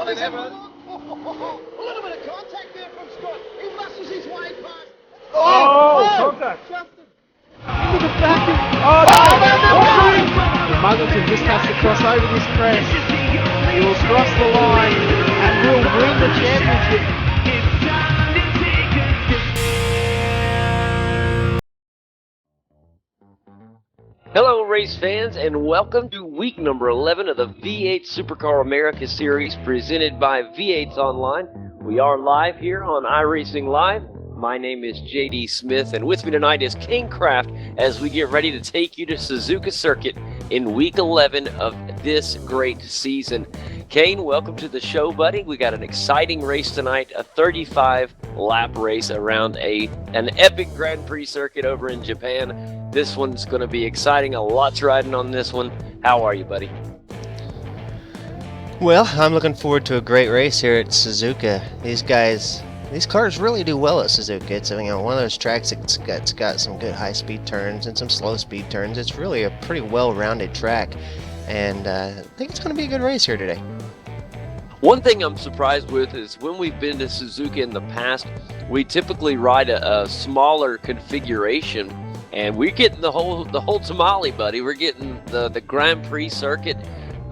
in heaven. A little bit of contact there from Scott. He muscles his way past. Oh, contact. Justin. Muggleton just has to cross over this crest. He will cross the line and will win the championship. Hello, race fans, and welcome to week number 11 of the V8 Supercar America Series presented by V8s Online. We are live here on iRacing Live. My name is JD Smith, and with me tonight is Kane Kraft as we get ready to take you to Suzuka Circuit in week 11 of this great season. Kane, welcome to the show, buddy. We got an exciting race tonight, a 35-lap race around an epic Grand Prix circuit over in Japan. This one's going to be exciting. A lot's riding on this one. How are you, buddy? Well, I'm looking forward to a great race here at Suzuka. These cars really do well at Suzuka. It's one of those tracks that's got some good high-speed turns and some slow-speed turns. It's really a pretty well-rounded track, and I think it's going to be a good race here today. One thing I'm surprised with is when we've been to Suzuka in the past, we typically ride a smaller configuration, and we're getting the whole tamale, buddy. We're getting the Grand Prix circuit.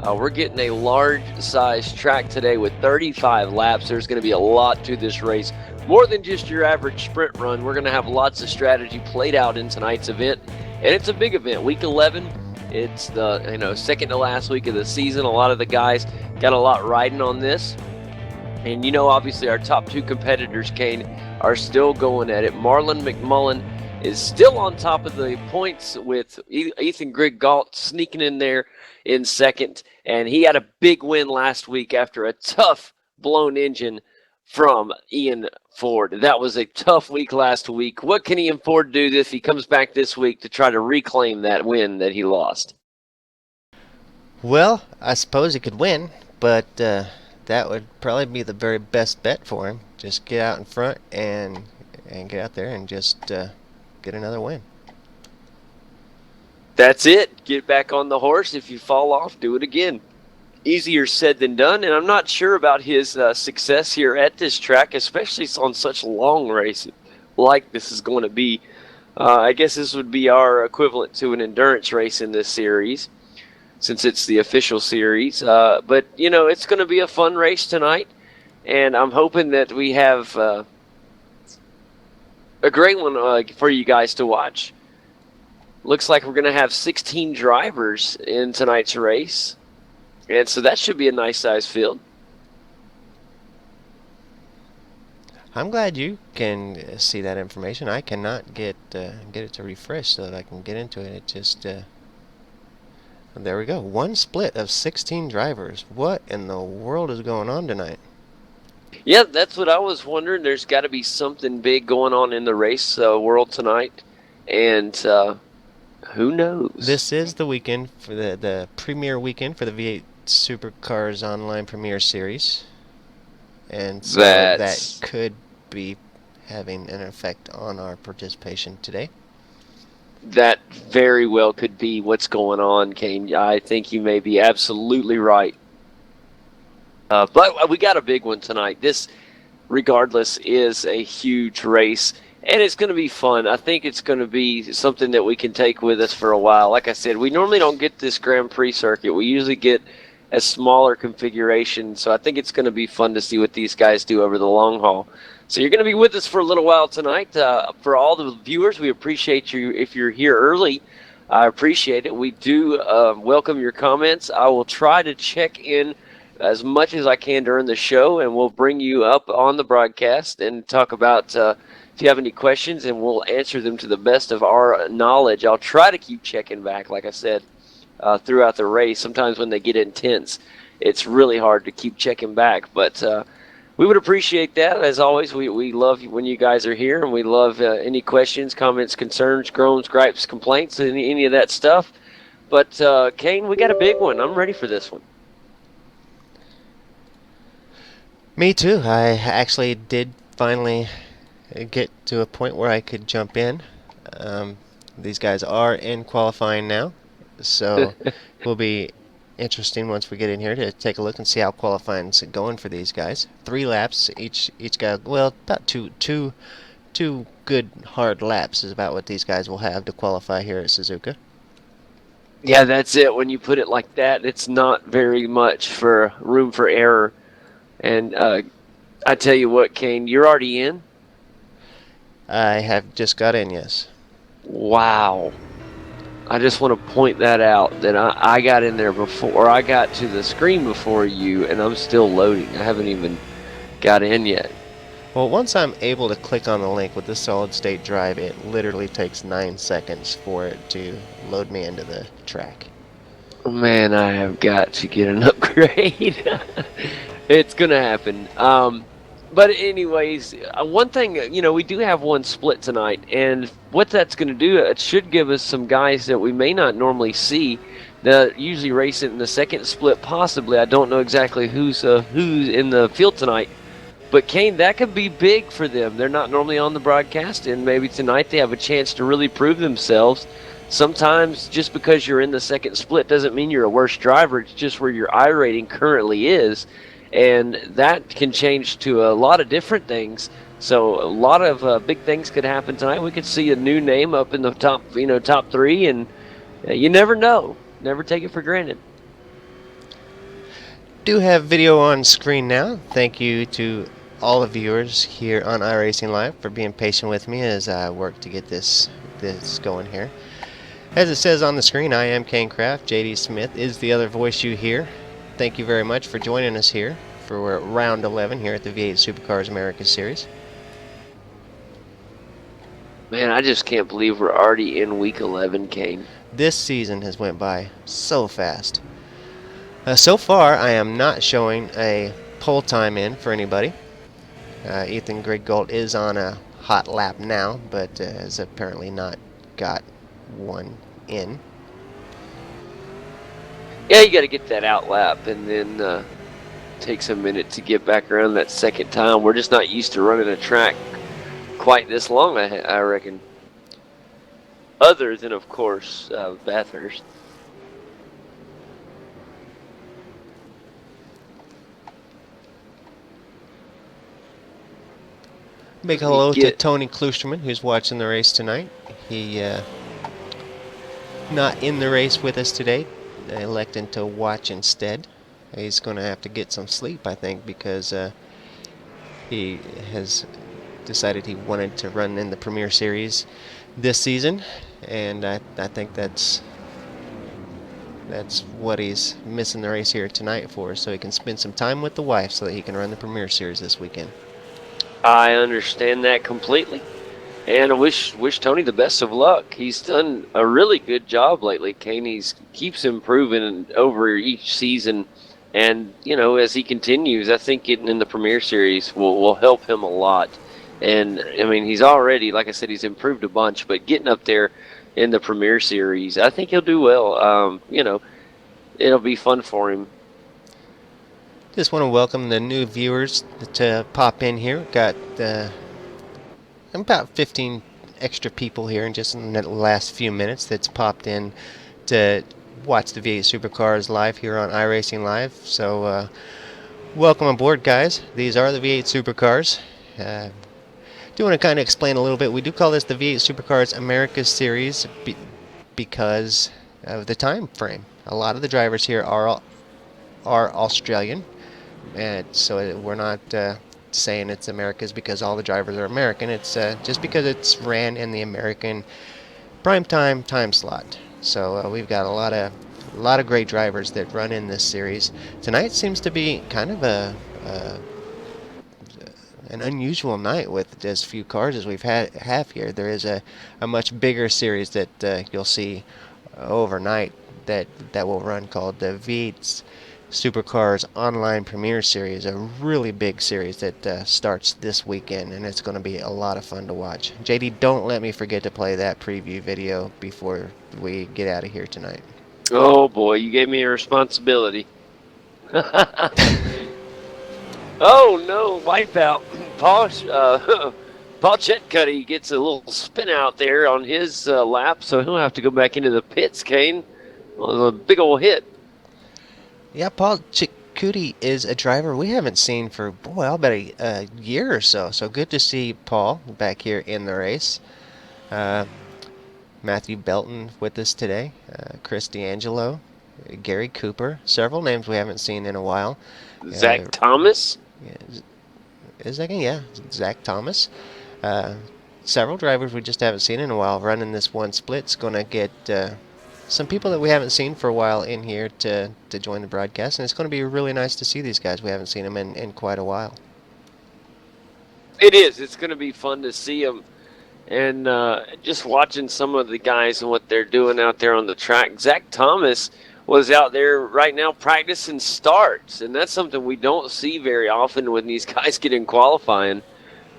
We're getting a large-size track today with 35 laps. There's going to be a lot to this race. More than just your average sprint run. We're going to have lots of strategy played out in tonight's event, and it's a big event. Week 11, it's the second to last week of the season. A lot of the guys got a lot riding on this, and obviously our top two competitors, Kane, are still going at it. Marlon McMullen is still on top of the points with Ethan Griggault sneaking in there in second, and he had a big win last week after a tough blown engine from Ian Ford. That was a tough week last week. What can Ian Ford do if he comes back this week to try to reclaim that win that he lost? Well, I suppose he could win, but that would probably be the very best bet for him. Just get out in front and get out there and just get another win. That's it. Get back on the horse. If you fall off, do it again. Easier said than done, and I'm not sure about his success here at this track, especially on such long races like this is going to be. I guess this would be our equivalent to an endurance race in this series, since it's the official series. But, it's going to be a fun race tonight, and I'm hoping that we have a great one for you guys to watch. Looks like we're going to have 16 drivers in tonight's race, and so that should be a nice size field. I'm glad you can see that information. I cannot get it to refresh so that I can get into it. It just there we go. One split of 16 drivers. What in the world is going on tonight? Yeah, that's what I was wondering. There's got to be something big going on in the race world tonight, and who knows? This is the weekend for the premiere weekend for the V8 Supercars Online Premiere Series, and so that could be having an effect on our participation today. That very well could be what's going on, Kane. I think you may be absolutely right. But we got a big one tonight. This, regardless, is a huge race, and it's going to be fun. I think it's going to be something that we can take with us for a while. Like I said, we normally don't get this Grand Prix circuit. We usually get a smaller configuration, so I think it's going to be fun to see what these guys do over the long haul. So you're going to be with us for a little while tonight. For all the viewers, we appreciate you if you're here early. I appreciate it. We do welcome your comments. I will try to check in as much as I can during the show, and we'll bring you up on the broadcast and talk about if you have any questions, and we'll answer them to the best of our knowledge. I'll try to keep checking back, like I said, throughout the race. Sometimes when they get intense, it's really hard to keep checking back, but we would appreciate that. As always, we love when you guys are here, and we love any questions, comments, concerns, groans, gripes, complaints, any of that stuff. But, Kane, we got a big one. I'm ready for this one. Me too. I actually did finally get to a point where I could jump in. These guys are in qualifying now, so we'll be interesting once we get in here to take a look and see how qualifying's going for these guys. 3 laps each guy. Well, about two good hard laps is about what these guys will have to qualify here at Suzuka. Yeah, that's it. When you put it like that, it's not very much for room for error. And I tell you what, Kane, you're already in? I have just got in, yes. Wow. I just want to point that out, that I got in there before, or I got to the screen before you, and I'm still loading. I haven't even got in yet. Well, once I'm able to click on the link with the solid state drive, it literally takes 9 seconds for it to load me into the track. Man, I have got to get an upgrade. It's going to happen. But anyways, one thing, you know, we do have one split tonight, and what that's going to do, it should give us some guys that we may not normally see that usually race it in the second split, possibly. I don't know exactly who's in the field tonight. But, Kane, that could be big for them. They're not normally on the broadcast, and maybe tonight they have a chance to really prove themselves. Sometimes just because you're in the second split doesn't mean you're a worse driver. It's just where your I rating currently is, and that can change to a lot of different things. So a lot of big things could happen tonight. We could see a new name up in the top 3, and you never know. Never take it for granted. Do have video on screen now. Thank you to all the viewers here on iRacing Live for being patient with me as I work to get this going here. As it says on the screen, I am Kane Kraft. JD Smith is the other voice you hear. Thank you very much for joining us here for round 11 here at the V8 Supercars America Series. Man, I just can't believe we're already in week 11, Kane. This season has went by so fast. So far, I am not showing a pole time in for anybody. Ethan Greg Galt is on a hot lap now, but has apparently not got one in. Yeah, you got to get that out lap, and then takes a minute to get back around that second time. We're just not used to running a track quite this long, I reckon. Other than, of course, Bathurst. Big hello to Tony Klusterman, who's watching the race tonight. He not in the race with us today, electing to watch instead. He's going to have to get some sleep, I think, because he has decided he wanted to run in the Premier Series this season, and I think that's what he's missing the race here tonight for, so he can spend some time with the wife so that he can run the Premier Series this weekend. I understand that completely, and I wish Tony the best of luck. He's done a really good job lately, Kane. He keeps improving over each season, and you know, as he continues, I think getting in the Premier Series will help him a lot. And I mean, he's already, like I said, he's improved a bunch, but getting up there in the Premier Series, I think he'll do well. You know, it'll be fun for him. Just want to welcome the new viewers to pop in here. Got about 15 extra people here just in the last few minutes that's popped in to watch the V8 Supercars live here on iRacing Live. So welcome aboard, guys. These are the V8 Supercars. Do want to kind of explain a little bit. We do call this the V8 Supercars America Series because of the time frame. A lot of the drivers here are Australian. And so we're not saying it's America's because all the drivers are American. It's just because it's ran in the American primetime time slot. So we've got a lot of great drivers that run in this series. Tonight seems to be kind of an unusual night with as few cars as we've have here. There is a much bigger series that you'll see overnight that will run called the V8 Supercars Online Premier Series, a really big series that starts this weekend, and it's going to be a lot of fun to watch. JD, don't let me forget to play that preview video before we get out of here tonight. Oh boy, you gave me a responsibility. Oh no, wipeout. Paul Chetcuddy gets a little spin out there on his lap, so he'll have to go back into the pits, Kane. Well, a big old hit. Yeah, Paul Chikuti is a driver we haven't seen for, boy, I'll bet a year or so. So good to see Paul back here in the race. Matthew Belton with us today. Chris D'Angelo. Gary Cooper. Several names we haven't seen in a while. Zach Thomas. Yeah, Zach Thomas. Several drivers we just haven't seen in a while running this one split's going to get some people that we haven't seen for a while in here to join the broadcast, and it's going to be really nice to see these guys. We haven't seen them in quite a while. It is. It's going to be fun to see them, and just watching some of the guys and what they're doing out there on the track. Zach Thomas was out there right now practicing starts, and that's something we don't see very often when these guys get in qualifying.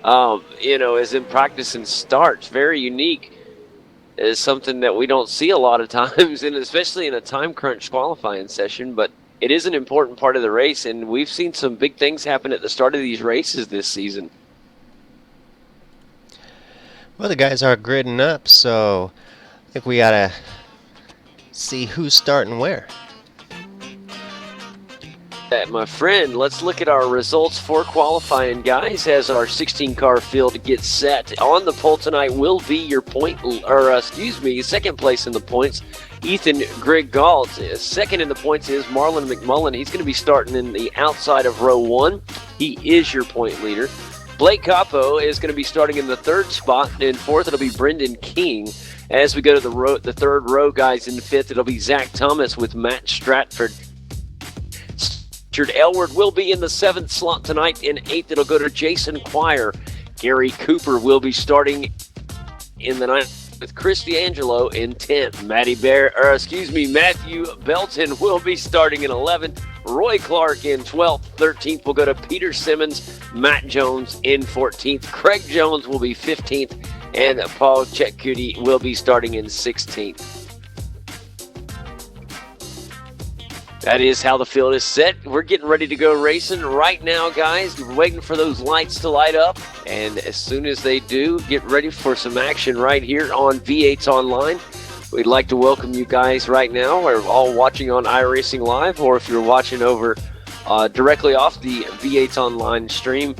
Is in practicing starts. Very unique. Is something that we don't see a lot of times, and especially in a time crunch qualifying session, but it is an important part of the race, and we've seen some big things happen at the start of these races this season. Well, the guys are gridding up, so I think we gotta see who's starting where. My friend, let's look at our results for qualifying, guys, as our 16-car field gets set. On the pole tonight will be your second place in the points, Ethan Griggault. Second in the points is Marlon McMullen. He's going to be starting in the outside of row 1. He is your point leader. Blake Capo is going to be starting in the third spot. In fourth, it'll be Brendan King. As we go to the third row, guys, in fifth, it'll be Zach Thomas with Matt Stratford. Richard Elward will be in the 7th slot tonight. In 8th, it'll go to Jason Quire. Gary Cooper will be starting in the 9th with Chris D'Angelo in 10th. Matthew Belton will be starting in 11th. Roy Clark in 12th. 13th will go to Peter Simmons. Matt Jones in 14th. Craig Jones will be 15th. And Paul Chikuti will be starting in 16th. That is how the field is set. We're getting ready to go racing right now, guys. We're waiting for those lights to light up. And as soon as they do, get ready for some action right here on V8's Online. We'd like to welcome you guys right now. We're all watching on iRacing Live, or if you're watching over directly off the V8's Online stream,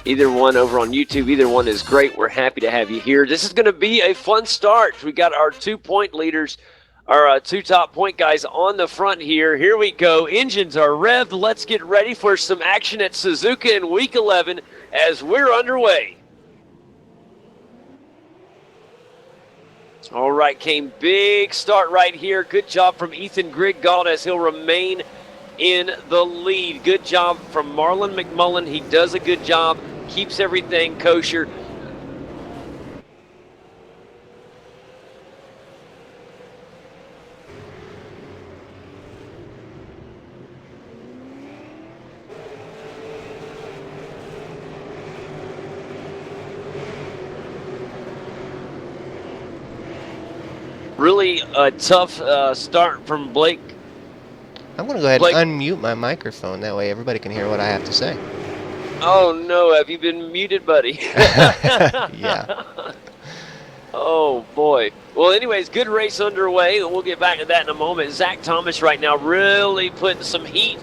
either one over on YouTube, either one is great. We're happy to have you here. This is going to be a fun start. We got our 2-point leaders, our 2 top point guys on the front here. Here we go. Engines are revved. Let's get ready for some action at Suzuka in Week 11 as we're underway. All right, Kane, big start right here. Good job from Ethan Griggault as he'll remain in the lead. Good job from Marlon McMullen. He does a good job, keeps everything kosher. Really a tough start from Blake. I'm going to go ahead and unmute my microphone. That way everybody can hear what I have to say. Oh, no. Have you been muted, buddy? Yeah. Oh, boy. Well, anyways, good race underway. We'll get back to that in a moment. Zach Thomas right now really putting some heat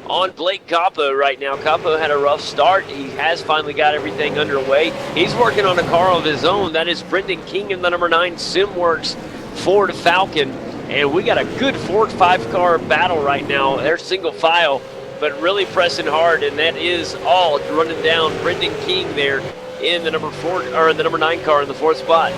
on Blake Capo right now. Capo had a rough start. He has finally got everything underway. He's working on a car of his own. That is Brendan King in the number 9 SimWorks Ford Falcon. And we got a good 4-5 car battle right now. They're single file, but really pressing hard. And that is all running down Brendan King there in the number 9 car in the 4th spot.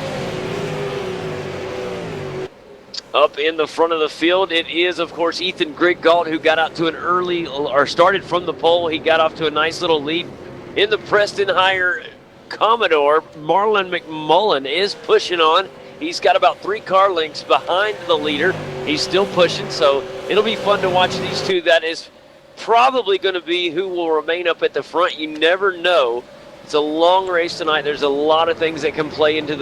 Up in the front of the field, it is, of course, Ethan Griggault, who got out to an early, or started from the pole. He got off to a nice little lead. In the Preston Hire Commodore, Marlon McMullen is pushing on. He's got about 3 car lengths behind the leader. He's still pushing, so it'll be fun to watch these two. That is probably going to be who will remain up at the front. You never know. It's a long race tonight. There's a lot of things that can play into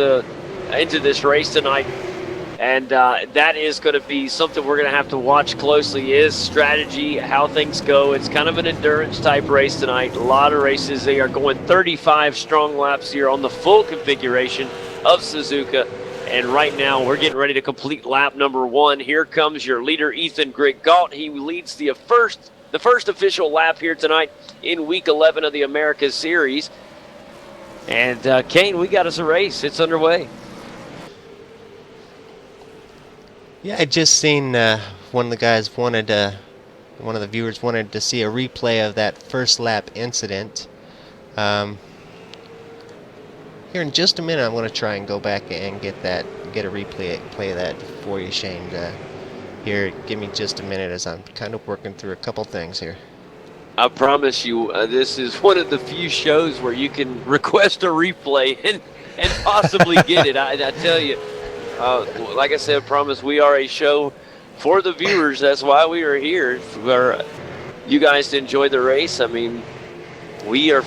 this race tonight. And that is going to be something we're going to have to watch closely, is strategy, how things go. It's kind of an endurance type race tonight. A lot of races. They are going 35 strong laps here on the full configuration of Suzuka. And right now, we're getting ready to complete lap number 1. Here comes your leader, Ethan Greg Galt. He leads the first official lap here tonight in Week 11 of the Americas Series. And, Kane, we got us a race. It's underway. Yeah, I just seen one of the guys one of the viewers wanted to see a replay of that first lap incident. Here in just a minute, I'm going to try and go back and get a replay of that for you, Shane. Here, give me just a minute as I'm kind of working through a couple things here. I promise you, this is one of the few shows where you can request a replay and possibly get it. I tell you, like I said, I promise we are a show for the viewers. That's why we are here, for you guys to enjoy the race. I mean, we are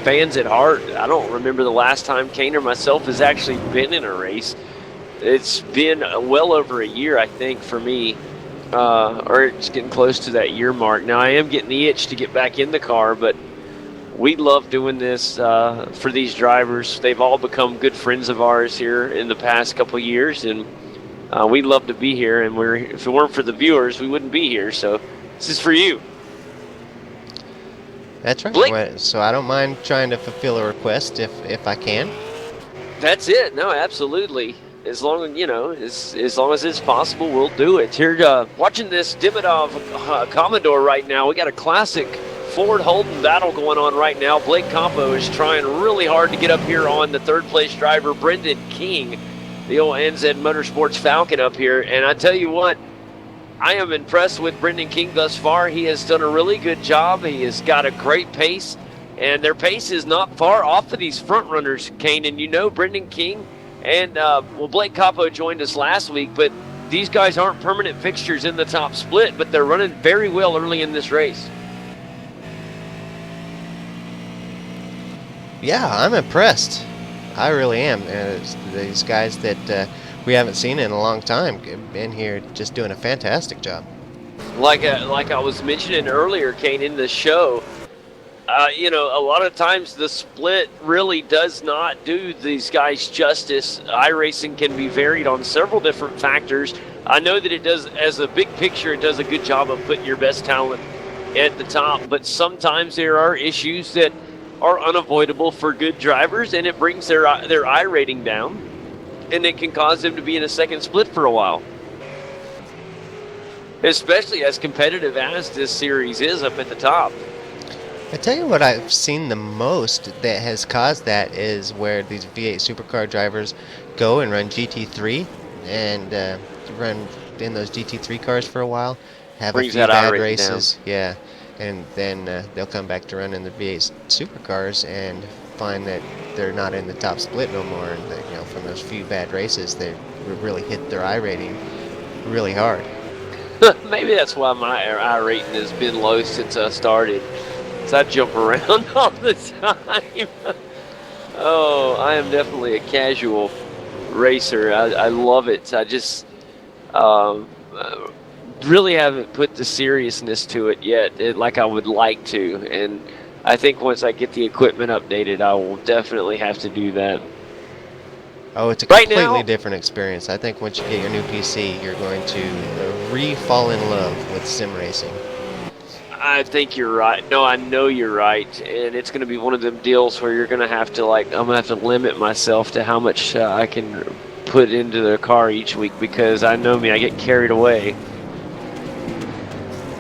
fans at heart. I don't remember the last time Kane or myself has actually been in a race. It's been well over a year, I think, for me, or it's getting close to that year mark. Now, I am getting the itch to get back in the car, but we love doing this for these drivers. They've all become good friends of ours here in the past couple years, and we love to be here. And if it weren't for the viewers, we wouldn't be here. So this is for you. That's right. Blake. So I don't mind trying to fulfill a request if I can. That's it. No, absolutely. As long as as long as it's possible, we'll do it. Here, watching this Demidov Commodore right now. We got a classic Ford Holden battle going on right now. Blake Campo is trying really hard to get up here on the third place driver, Brendan King, the old NZ Motorsports Falcon up here. And I tell you what, I am impressed with Brendan King thus far. He has done a really good job. He has got a great pace, and their pace is not far off of these front runners, Kane. And you know, Brendan King and Blake Capo joined us last week, but these guys aren't permanent fixtures in the top split, but they're running very well early in this race. Yeah, I'm impressed. I really am. These guys that we haven't seen in a long time been here just doing a fantastic job. Like I was mentioning earlier, Kane, in the show, a lot of times the split really does not do these guys justice. iRacing can be varied on several different factors. I know that it does, as a big picture, it does a good job of putting your best talent at the top, but sometimes there are issues that are unavoidable for good drivers, and it brings their I rating down, and it can cause them to be in a second split for a while. Especially as competitive as this series is up at the top. I tell you what I've seen the most that has caused that is where these V8 Supercar drivers go and run GT3 and run in those GT3 cars for a while, have a few bad races, yeah, and then they'll come back to run in the V8 Supercars and find that they're not in the top split no more, and that, from those few bad races they really hit their I rating really hard. Maybe that's why my I rating has been low since I started. I jump around all the time. Oh, I am definitely a casual racer. I love it. I just really haven't put the seriousness to it yet, like I would like to. And I think once I get the equipment updated, I will definitely have to do that. Oh, it's a completely different experience. I think once you get your new PC, you're going to re-fall in love with sim racing. I think you're right. No, I know you're right, and it's going to be one of them deals where you're going to have to I'm going to have to limit myself to how much I can put into the car each week, because I know me, I get carried away.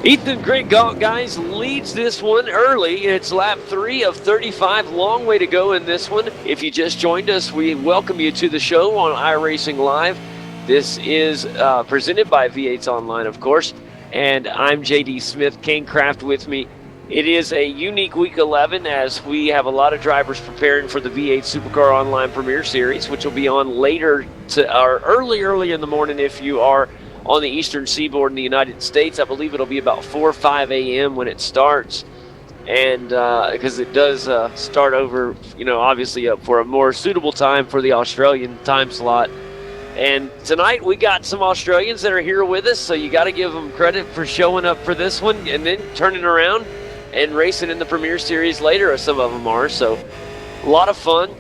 Ethan Greg Galt, guys, leads this one early. It's lap 3 of 35. Long way to go in this one. If you just joined us, we welcome you to the show on iRacing Live. This is presented by V8's Online, of course. And I'm JD Smith, Kane Craft with me. It is a unique week 11 as we have a lot of drivers preparing for the V8 Supercar Online Premier Series, which will be on later or early in the morning if you are on the eastern seaboard in the United States. I believe it'll be about 4 or 5 a.m. when it starts. And because it does start over, obviously up for a more suitable time for the Australian time slot. And tonight we got some Australians that are here with us, so you got to give them credit for showing up for this one and then turning around and racing in the Premier Series later, as some of them are. So a lot of fun.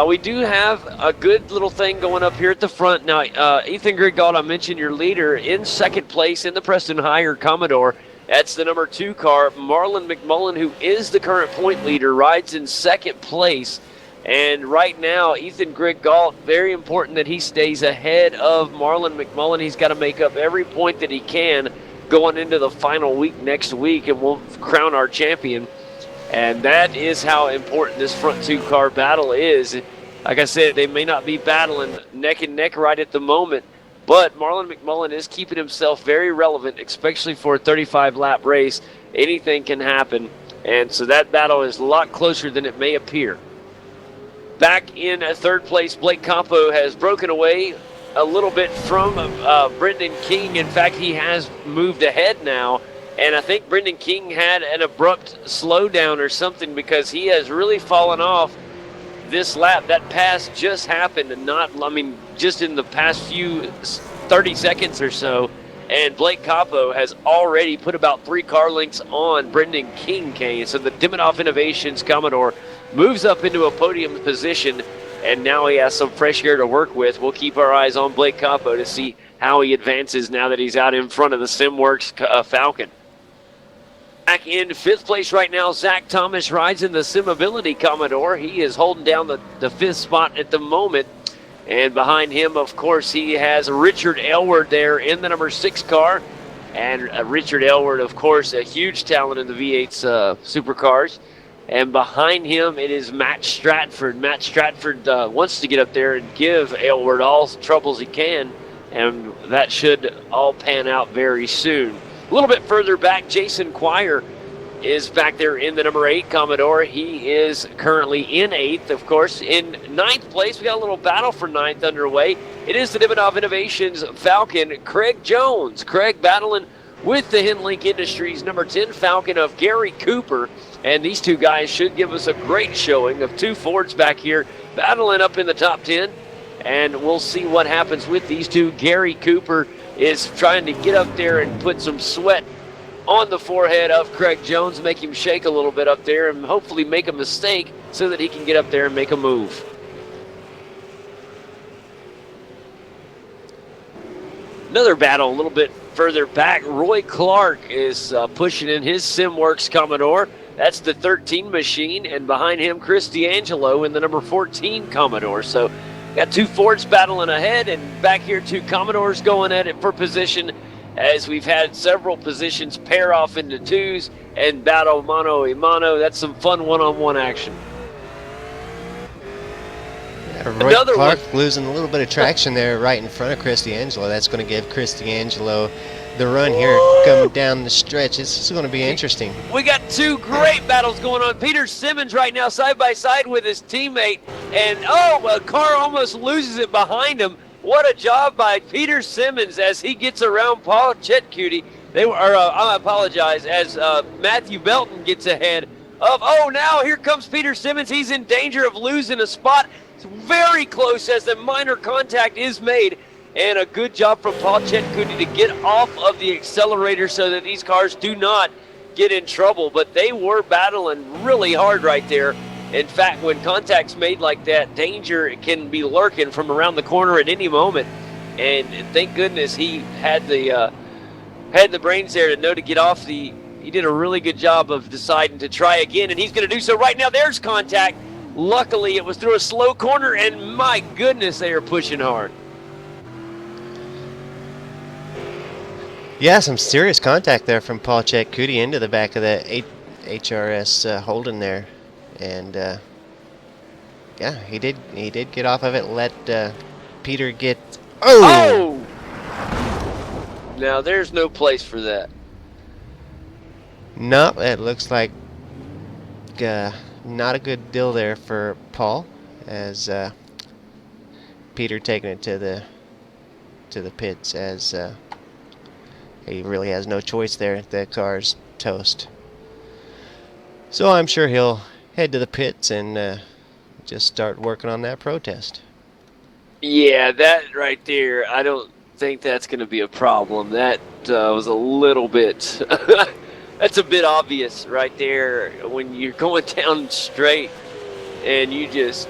We do have a good little thing going up here at the front. Now, Ethan Grigald, I mentioned your leader, in second place in the Preston Hire Commodore. That's the number 2 car. Marlon McMullen, who is the current point leader, rides in second place. And right now, Ethan Grigald, very important that he stays ahead of Marlon McMullen. He's got to make up every point that he can going into the final week next week, and we'll crown our champion. And that is how important this front 2-car battle is. Like I said, they may not be battling neck and neck right at the moment, but Marlon McMullen is keeping himself very relevant, especially for a 35-lap race. Anything can happen, and so that battle is a lot closer than it may appear. Back in third place, Blake Campo has broken away a little bit from Brendan King. In fact, he has moved ahead now. And I think Brendan King had an abrupt slowdown or something, because he has really fallen off this lap. That pass just happened, and just in the past few 30 seconds or so. And Blake Capo has already put about 3 car lengths on Brendan King, Kane. So the Diminoff Innovations Commodore moves up into a podium position, and now he has some fresh air to work with. We'll keep our eyes on Blake Capo to see how he advances now that he's out in front of the SimWorks Falcon. Back in 5th place right now, Zach Thomas rides in the SimAbility Commodore. He is holding down the 5th spot at the moment. And behind him, of course, he has Richard Elward there in the number 6 car. And Richard Elward, of course, a huge talent in the V8 Supercars. And behind him, it is Matt Stratford. Matt Stratford wants to get up there and give Elward all the troubles he can. And that should all pan out very soon. A little bit further back, Jason Quire is back there in the number 8 Commodore. He is currently in 8th, of course. In 9th place, we got a little battle for 9th underway. It is the Diminoff Innovations Falcon, Craig Jones. Craig battling with the Hinlink Industries number 10 Falcon of Gary Cooper. And these two guys should give us a great showing of 2 Fords back here battling up in the top 10. And we'll see what happens with these two. Gary Cooper is trying to get up there and put some sweat on the forehead of Craig Jones, make him shake a little bit up there, and hopefully make a mistake so that he can get up there and make a move. Another battle a little bit further back. Roy Clark is pushing in his SimWorks Commodore. That's the 13 machine, and behind him, Chris D'Angelo in the number 14 Commodore. So got 2 Fords battling ahead, and back here 2 Commodores going at it for position, as we've had several positions pair off into 2s and battle mano a mano. That's some fun one-on-one action. Roy Clark losing a little bit of traction there right in front of Chris D'Angelo. That's going to give Chris D'Angelo the run here coming down the stretch. This is going to be interesting. We got 2 great battles going on. Peter Simmons right now side by side with his teammate, and a car almost loses it behind him. What a job by Peter Simmons as he gets around Paul Chetcutie. I apologize, as Matthew Belton gets ahead of, now here comes Peter Simmons. He's in danger of losing a spot. It's very close as the minor contact is made. And a good job from Paul Chetcutie to get off of the accelerator so that these cars do not get in trouble. But they were battling really hard right there. In fact, when contact's made like that, danger can be lurking from around the corner at any moment. And thank goodness he had the brains there to know to get off the. He did a really good job of deciding to try again, and he's going to do so right now. There's contact. Luckily, it was through a slow corner, and my goodness, they are pushing hard. Yeah, some serious contact there from Paul Chetcutie into the back of the HRS Holden there. And yeah, he did get off of it. Let Peter get. Oh! Now there's no place for that. No, it looks like not a good deal there for Paul, as Peter taking it to the pits, as he really has no choice there. The car's toast. So I'm sure he'll head to the pits and just start working on that protest. Yeah, that right there, I don't think that's going to be a problem. That was a little bit, that's a bit obvious right there when you're going down straight and you just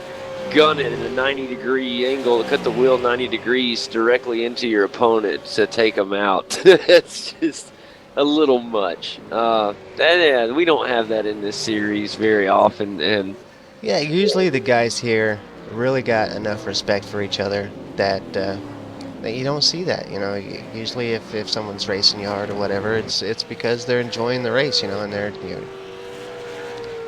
gun it at a 90-degree angle, cut the wheel 90 degrees directly into your opponent to take them out. It's just a little much. Yeah, we don't have that in this series very often. And Yeah, usually the guys here really got enough respect for each other that you don't see that. You know, usually if someone's racing you hard or whatever, it's because they're enjoying the race, you know, and they're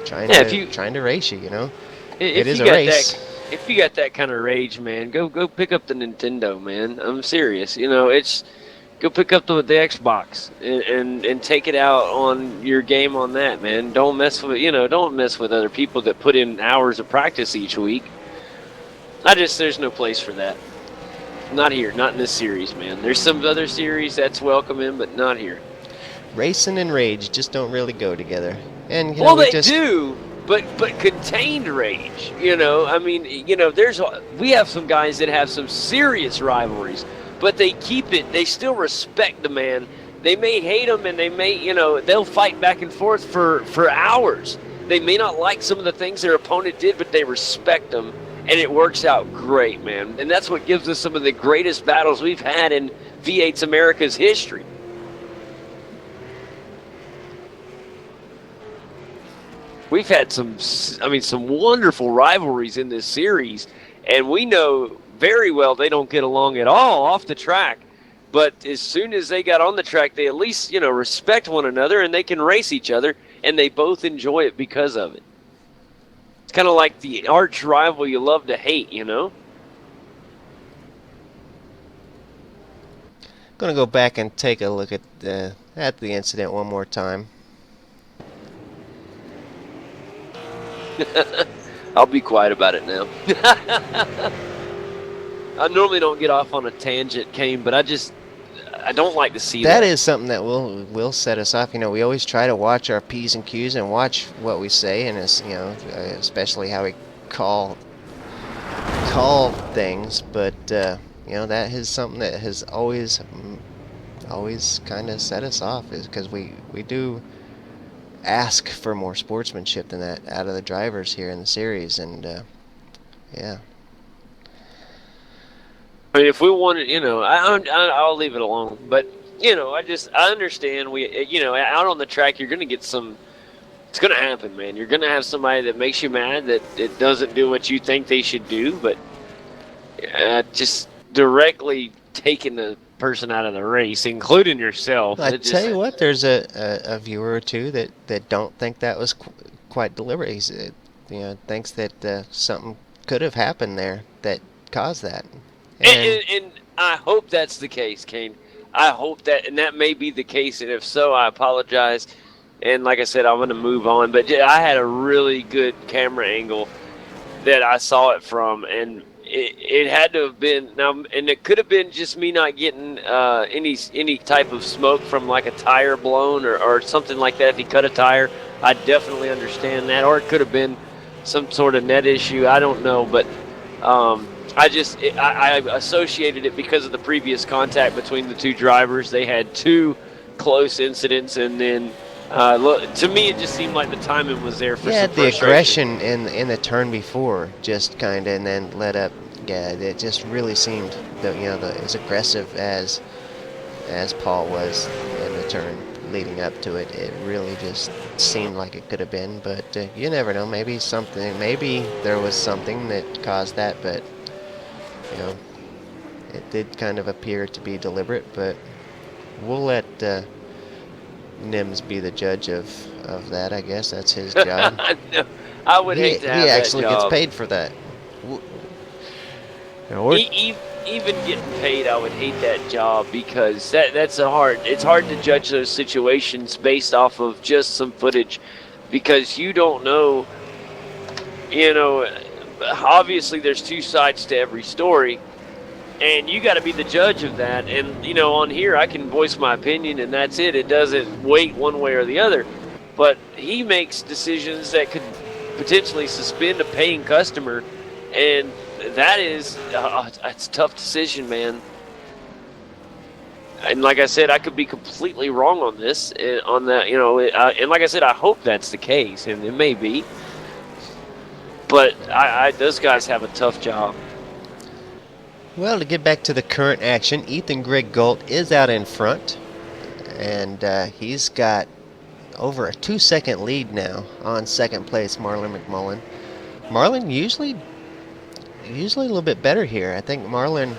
trying to race you, you know. It is a race. If you got that kind of rage, man, go pick up the Nintendo, man. I'm serious. You know, go pick up the Xbox and take it out on your game on that, man. Don't mess with other people that put in hours of practice each week. There's no place for that. Not here, not in this series, man. There's some other series that's welcome in, but not here. Racing and rage just don't really go together. And they do, but contained rage. You know, I mean, you know, we have some guys that have some serious rivalries, but they keep it. They still respect the man. They may hate him, and they may, you know, they'll fight back and forth for hours. They may not like some of the things their opponent did, but they respect them. And it works out great, man. And that's what gives us some of the greatest battles we've had in V8's America's history. We've had some wonderful rivalries in this series. And we know very well they don't get along at all off the track. But as soon as they got on the track, they at least, you know, respect one another and they can race each other. And they both enjoy it because of it. Kind of like the arch rival you love to hate, you know? Gonna go back and take a look at the incident one more time. I'll be quiet about it now. I normally don't get off on a tangent, Kane, but I don't like to see that. That is something that will set us off. You know, we always try to watch our P's and Q's and watch what we say, and it's, you know, especially how we call things. But you know, that is something that has always kind of set us off, is because we do ask for more sportsmanship than that out of the drivers here in the series, and yeah. I mean, if we wanted, you know, I'll leave it alone. But, you know, I understand you know, out on the track, you're going to get it's going to happen, man. You're going to have somebody that makes you mad, that it doesn't do what you think they should do. But just directly taking the person out of the race, including yourself. I tell you what, there's a viewer or two that don't think that was quite deliberate. He's, you know, thinks that something could have happened there that caused that. And I hope that's the case, Kane. I hope that, and that may be the case, and if so, I apologize. And like I said, I'm going to move on. But I had a really good camera angle that I saw it from, and it had to have been now, and it could have been just me not getting any type of smoke from like a tire blown or something like that. If he cut a tire, I definitely understand that. Or it could have been some sort of net issue. I don't know, but I associated it because of the previous contact between the two drivers. They had two close incidents, and then to me it just seemed like the timing was there for some the aggression in the turn before just kind of, and then led up. Yeah, it just really seemed that, you know, as aggressive as Paul was in the turn leading up to it, it really just seemed like it could have been. But you never know. Maybe there was something that caused that, but. You know, it did kind of appear to be deliberate, but we'll let Nims be the judge of that. I guess that's his job. No, I would hate to have he that actually job. gets paid for that. Even getting paid, I would hate that job, because it's hard to judge those situations based off of just some footage, because you don't know, you know. Obviously there's two sides to every story, and you got to be the judge of that. And, you know, on here I can voice my opinion, and that's it. It doesn't weight one way or the other. But he makes decisions that could potentially suspend a paying customer, and that is it's a tough decision, man. And like I said, I could be completely wrong on this, on that, you know. And like I said, I hope that's the case, and it may be. But those guys have a tough job. Well, to get back to the current action, Ethan Greg Galt is out in front, and he's got over a 2-second lead now on second place, Marlon McMullen. Marlon usually a little bit better here. I think Marlon,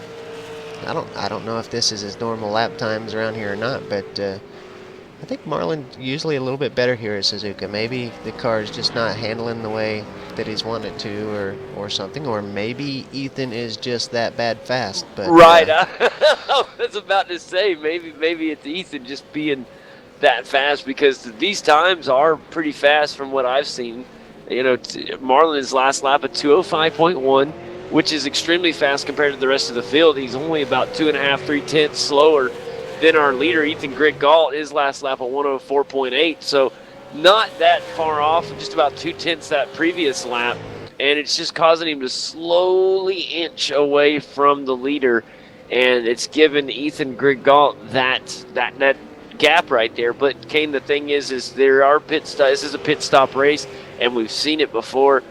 I don't know if this is his normal lap times around here or not, but I think Marlon usually a little bit better here at Suzuka. Maybe the car is just not handling the way that he's wanted to, or something, or maybe Ethan is just that bad fast. But right, I was about to say maybe it's Ethan just being that fast, because these times are pretty fast from what I've seen. You know, Marlon's last lap at 2:05.1, which is extremely fast compared to the rest of the field. He's only about 2.5, 3/10 slower than our leader, Ethan Greg Galt. His last lap at 1:04.8, so not that far off, just about 2/10 that previous lap, and it's just causing him to slowly inch away from the leader, and it's given Ethan Greg Galt that gap right there. But Kane, the thing is there are pit stops. This is a pit stop race, and we've seen it before.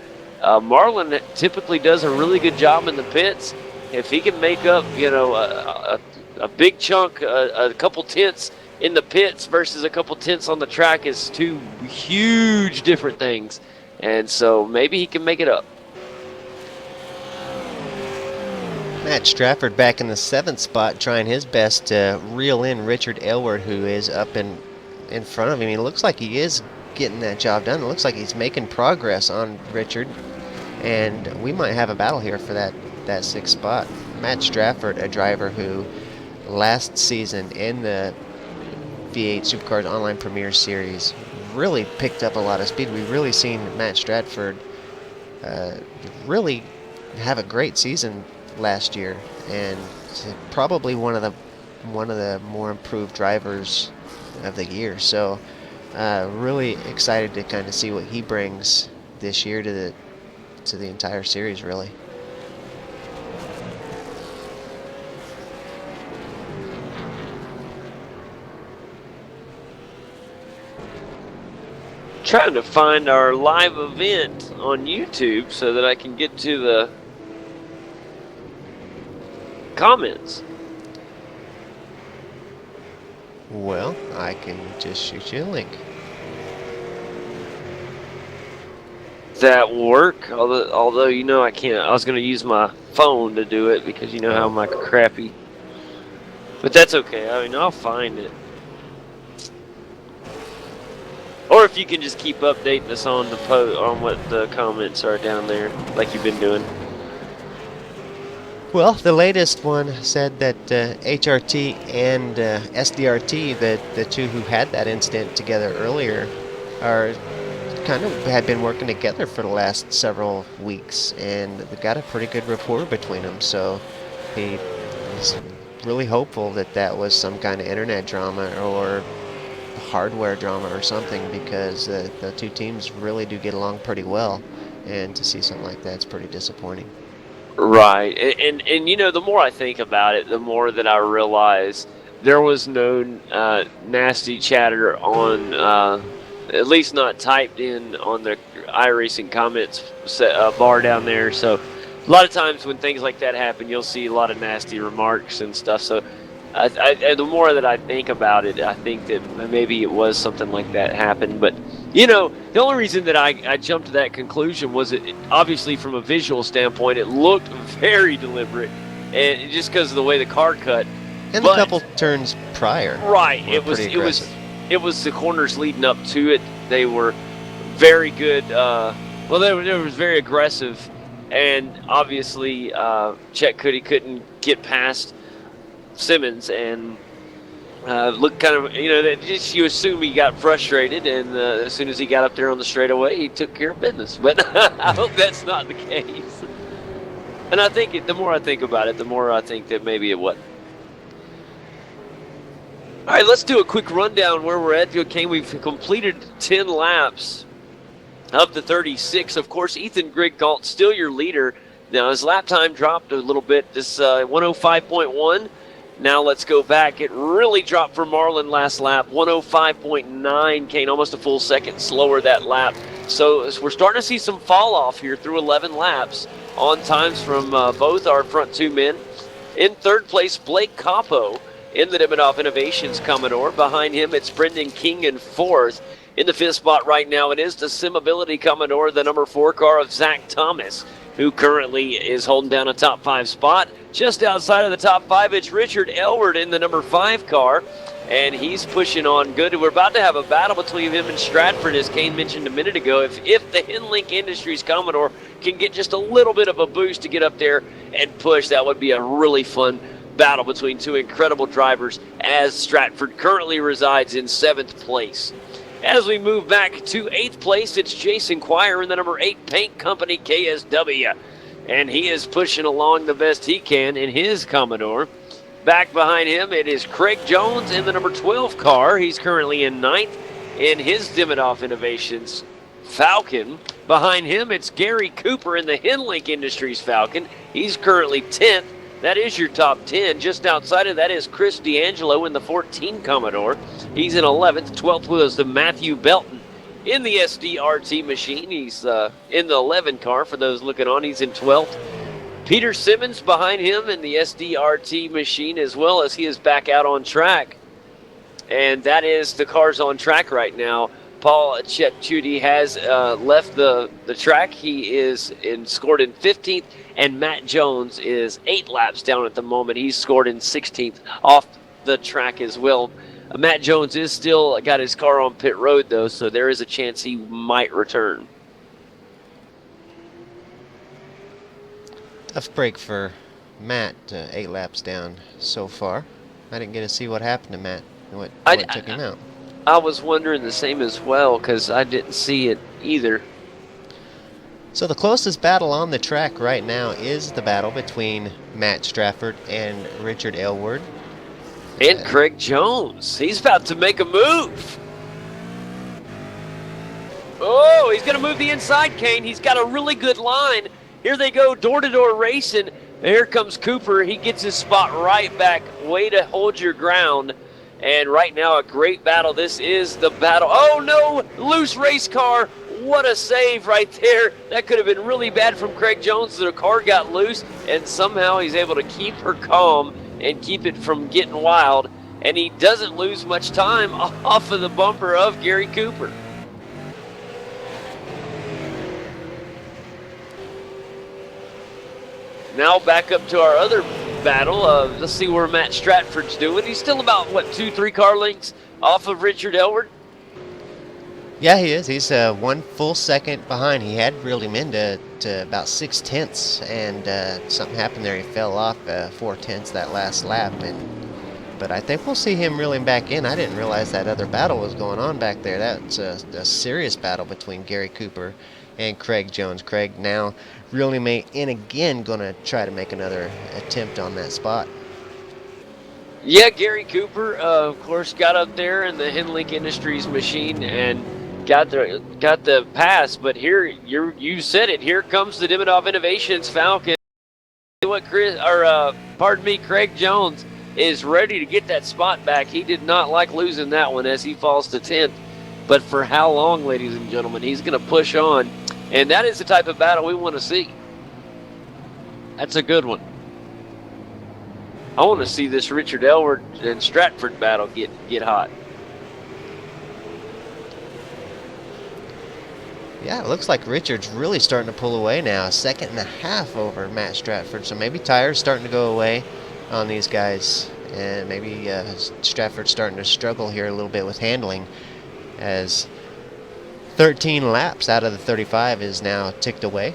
Marlon typically does a really good job in the pits. If he can make up, you know, a big chunk, a couple tenths in the pits versus a couple tenths on the track is two huge different things. And so maybe he can make it up. Matt Strafford back in the 7th spot, trying his best to reel in Richard Aylward, who is up in front of him. It looks like he is getting that job done. It looks like he's making progress on Richard, and we might have a battle here for that 6th spot. Matt Strafford, a driver who last season in the V8 Supercars Online Premier Series really picked up a lot of speed. We've really seen Matt Stratford really have a great season last year, and probably one of the more improved drivers of the year. So really excited to kind of see what he brings this year to the entire series, really. Trying to find our live event on YouTube so that I can get to the comments. Well, I can just shoot you a link. That will work, although you know I can't. I was going to use my phone to do it because you know how my crappy. But that's okay. I mean, I'll find it. Or if you can just keep updating us on the on what the comments are down there, like you've been doing. Well, the latest one said that HRT and SDRT, the two who had that incident together earlier, are kind of had been working together for the last several weeks, and they got a pretty good rapport between them. So he is really hopeful that was some kind of internet drama or hardware drama or something, because the two teams really do get along pretty well, and to see something like that's pretty disappointing. Right, and you know, the more I think about it, the more that I realize there was no nasty chatter on, at least not typed in on the iRacing comments bar down there. So a lot of times when things like that happen, you'll see a lot of nasty remarks and stuff. So the more that I think about it, I think that maybe it was something like that happened. But, you know, the only reason that I jumped to that conclusion was obviously from a visual standpoint, it looked very deliberate, and just because of the way the car cut. And a couple turns prior. Right. It was the corners leading up to it. They were very good. They were very aggressive, and obviously Chet couldn't get past Simmons, and looked kind of, you know, you assume he got frustrated, and as soon as he got up there on the straightaway, he took care of business. But I hope that's not the case. And I think the more I think about it, the more I think that maybe it wasn't. All right, let's do a quick rundown where we're at. Okay, we've completed 10 laps up to 36. Of course, Ethan Greg Galt still your leader. Now his lap time dropped a little bit. This 105.1. Now let's go back. It really dropped for Marlon last lap. 105.9. Kane almost a full second slower that lap. So we're starting to see some fall off here through 11 laps on times from both our front two men. In third place, Blake Capo in the Dimmodoff Innovations Commodore. Behind him, it's Brendan King in fourth. In the fifth spot right now, it is the Simability Commodore, the number 4 car of Zach Thomas, who currently is holding down a top 5 spot. Just outside of the top 5, it's Richard Elward in the number 5 car, and he's pushing on good. We're about to have a battle between him and Stratford, as Kane mentioned a minute ago. If the Hinlink Industries Commodore can get just a little bit of a boost to get up there and push, that would be a really fun battle between two incredible drivers, as Stratford currently resides in 7th place. As we move back to 8th place, it's Jason Quire in the number 8 Paint Company KSW. And he is pushing along the best he can in his Commodore. Back behind him, it is Craig Jones in the number 12 car. He's currently in 9th in his Dimmodoff Innovations Falcon. Behind him, it's Gary Cooper in the Hinlink Industries Falcon. He's currently 10th. That is your top 10. Just outside of that is Chris D'Angelo in the 14 Commodore. He's in 11th. 12th was the Matthew Belton in the SDRT machine. He's in the 11 car. For those looking on, he's in 12th. Peter Simmons behind him in the SDRT machine, as well as he is back out on track. And that is the cars on track right now. Paul Chetchudi has left the track. He is scored in 15th, and Matt Jones is 8 laps down at the moment. He's scored in 16th off the track as well. Matt Jones is still got his car on pit road, though, so there is a chance he might return. Tough break for Matt, 8 laps down so far. I didn't get to see what happened to Matt, what took him out. I was wondering the same as well, because I didn't see it either. So the closest battle on the track right now is the battle between Matt Stratford and Richard Elward. And Craig Jones. He's about to make a move. Oh, he's going to move the inside, Kane. He's got a really good line. Here they go, door-to-door racing. Here comes Cooper. He gets his spot right back. Way to hold your ground. And right now, a great battle. This is the battle. Oh, no, loose race car. What a save right there. That could have been really bad from Craig Jones. The car got loose, and somehow he's able to keep her calm and keep it from getting wild. And he doesn't lose much time off of the bumper of Gary Cooper. Now back up to our other battle. Let's see where Matt Stratford's doing. He's still about, 2-3 car lengths off of Richard Elward? Yeah, he is. He's 1 full second behind. He had reeled him into about 6/10, and something happened there. He fell off 4/10 that last lap. But I think we'll see him reeling back in. I didn't realize that other battle was going on back there. That's a serious battle between Gary Cooper and Craig Jones. Craig now reeling in again, going to try to make another attempt on that spot. Yeah, Gary Cooper, of course, got up there in the Hinlink Industries machine and got the pass. But here, you said it. Here comes the Dimmodoff Innovations Falcon. Craig Jones is ready to get that spot back. He did not like losing that one as he falls to 10th. But for how long, ladies and gentlemen? He's going to push on. And that is the type of battle we want to see. That's a good one. I want to see this Richard Elward and Stratford battle get hot. Yeah, it looks like Richard's really starting to pull away now. 1.5 seconds over Matt Stratford. So maybe tires starting to go away on these guys. And maybe Stratford's starting to struggle here a little bit with handling, as 13 laps out of the 35 is now ticked away.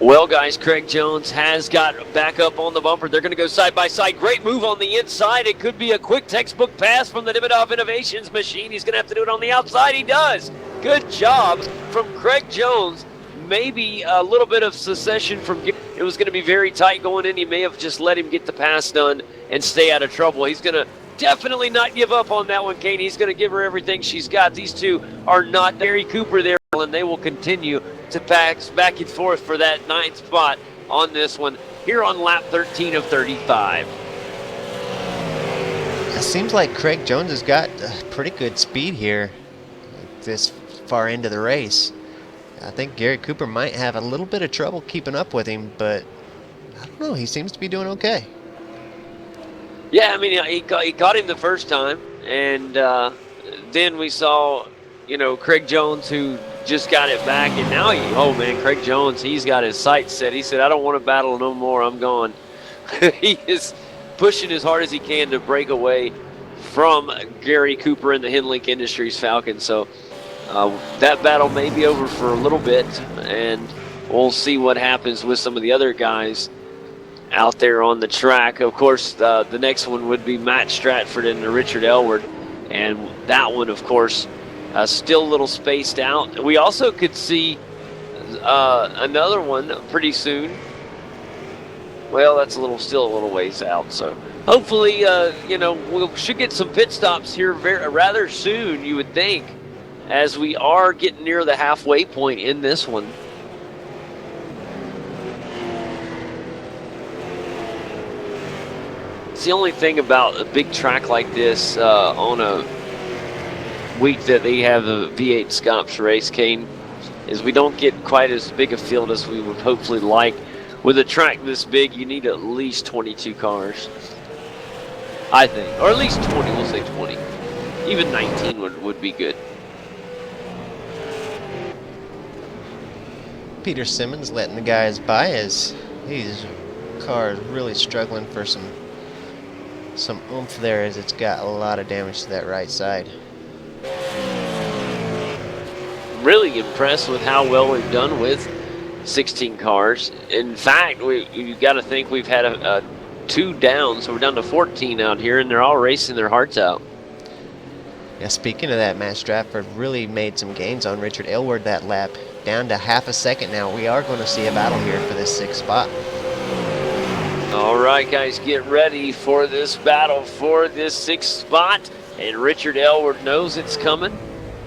Well, guys, Craig Jones has got back up on the bumper. They're going to go side by side. Great move on the inside. It could be a quick textbook pass from the Dimmodoff Innovations machine. He's going to have to do it on the outside. He does. Good job from Craig Jones. Maybe a little bit of secession from. It was going to be very tight going in. He may have just let him get the pass done and stay out of trouble. He's going to definitely not give up on that one, Kane. He's going to give her everything she's got. These two are not Gary Cooper there, and they will continue to pass back and forth for that 9th spot on this one here on lap 13 of 35. It seems like Craig Jones has got pretty good speed here. this far into the race. I think Gary Cooper might have a little bit of trouble keeping up with him, but I don't know. He seems to be doing okay. Yeah, I mean, he caught him the first time, and then we saw, Craig Jones, who just got it back, and now Craig Jones, he's got his sights set. He said, I don't want to battle no more, I'm gone. He is pushing as hard as he can to break away from Gary Cooper and the Henlink Industries Falcon. So that battle may be over for a little bit, and we'll see what happens with some of the other guys out there on the track. Of course, the next one would be Matt Stratford and Richard Elward, and that one, of course, still a little spaced out. We also could see another one pretty soon. Well, that's still a little ways out. So hopefully, we should get some pit stops here rather soon, you would think, as we are getting near the halfway point in this one. It's the only thing about a big track like this on a week that they have a V8 Scops race, Kane, is we don't get quite as big a field as we would hopefully like. With a track this big, you need at least 22 cars, I think. Or at least 20, we'll say 20. Even 19 would be good. Peter Simmons letting the guys by as his car is really struggling for some oomph there, as it's got a lot of damage to that right side. Really impressed with how well we've done with 16 cars. In fact, you got to think we've had 2 down, so we're down to 14 out here, and they're all racing their hearts out. Yeah, speaking of that, Matt Stratford really made some gains on Richard Elward that lap, down to half a second now. We are going to see a battle here for this 6th spot. All right, guys, get ready for this battle for this 6th spot. And Richard Elward knows it's coming,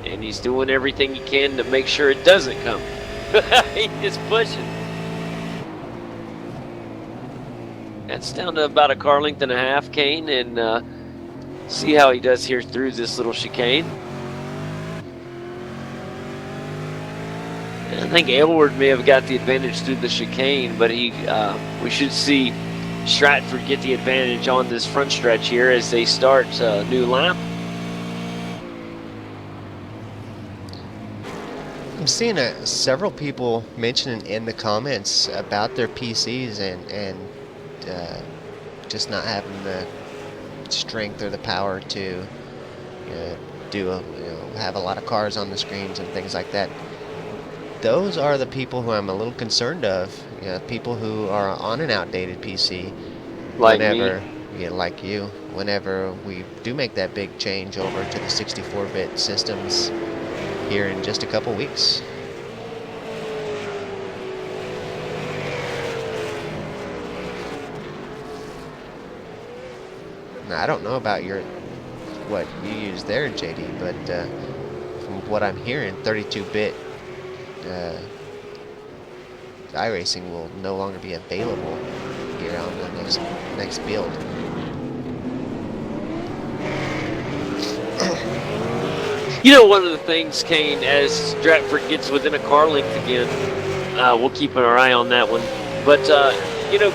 and he's doing everything he can to make sure it doesn't come. He's pushing. That's down to about a car length and a half, Kane, and see how he does here through this little chicane. I think Elward may have got the advantage through the chicane, but we should see Stratford get the advantage on this front stretch here as they start a new lap. I'm seeing several people mentioning in the comments about their PCs and just not having the strength or the power to have a lot of cars on the screens and things like that. Those are the people who I'm a little concerned of. People who are on an outdated PC. Like whenever, me. Yeah, like you. Whenever we do make that big change over to the 64-bit systems here in just a couple weeks. Now, I don't know about what you use there, JD, but from what I'm hearing, 32-bit iRacing will no longer be available here on the next build. One of the things, Kane, as Stratford gets within a car length again, we'll keep our eye on that one. But,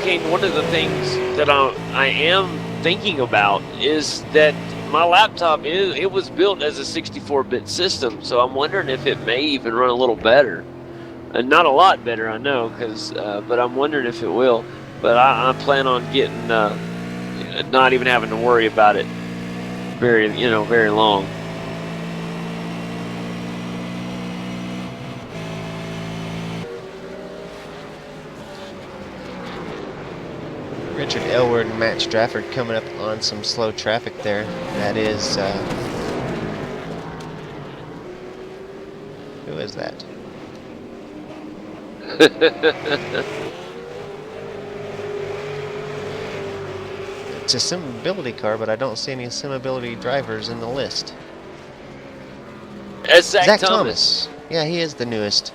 Kane, one of the things that I am thinking about is that my laptop, it was built as a 64-bit system, so I'm wondering if it may even run a little better. And not a lot better, I know, but I'm wondering if it will. But I plan on getting, not even having to worry about it very long. Richard Elward and Matt Stratford coming up on some slow traffic there. That is, who is that? It's a Simability car, but I don't see any Simability drivers in the list. That's Zach Thomas. Yeah, he is the newest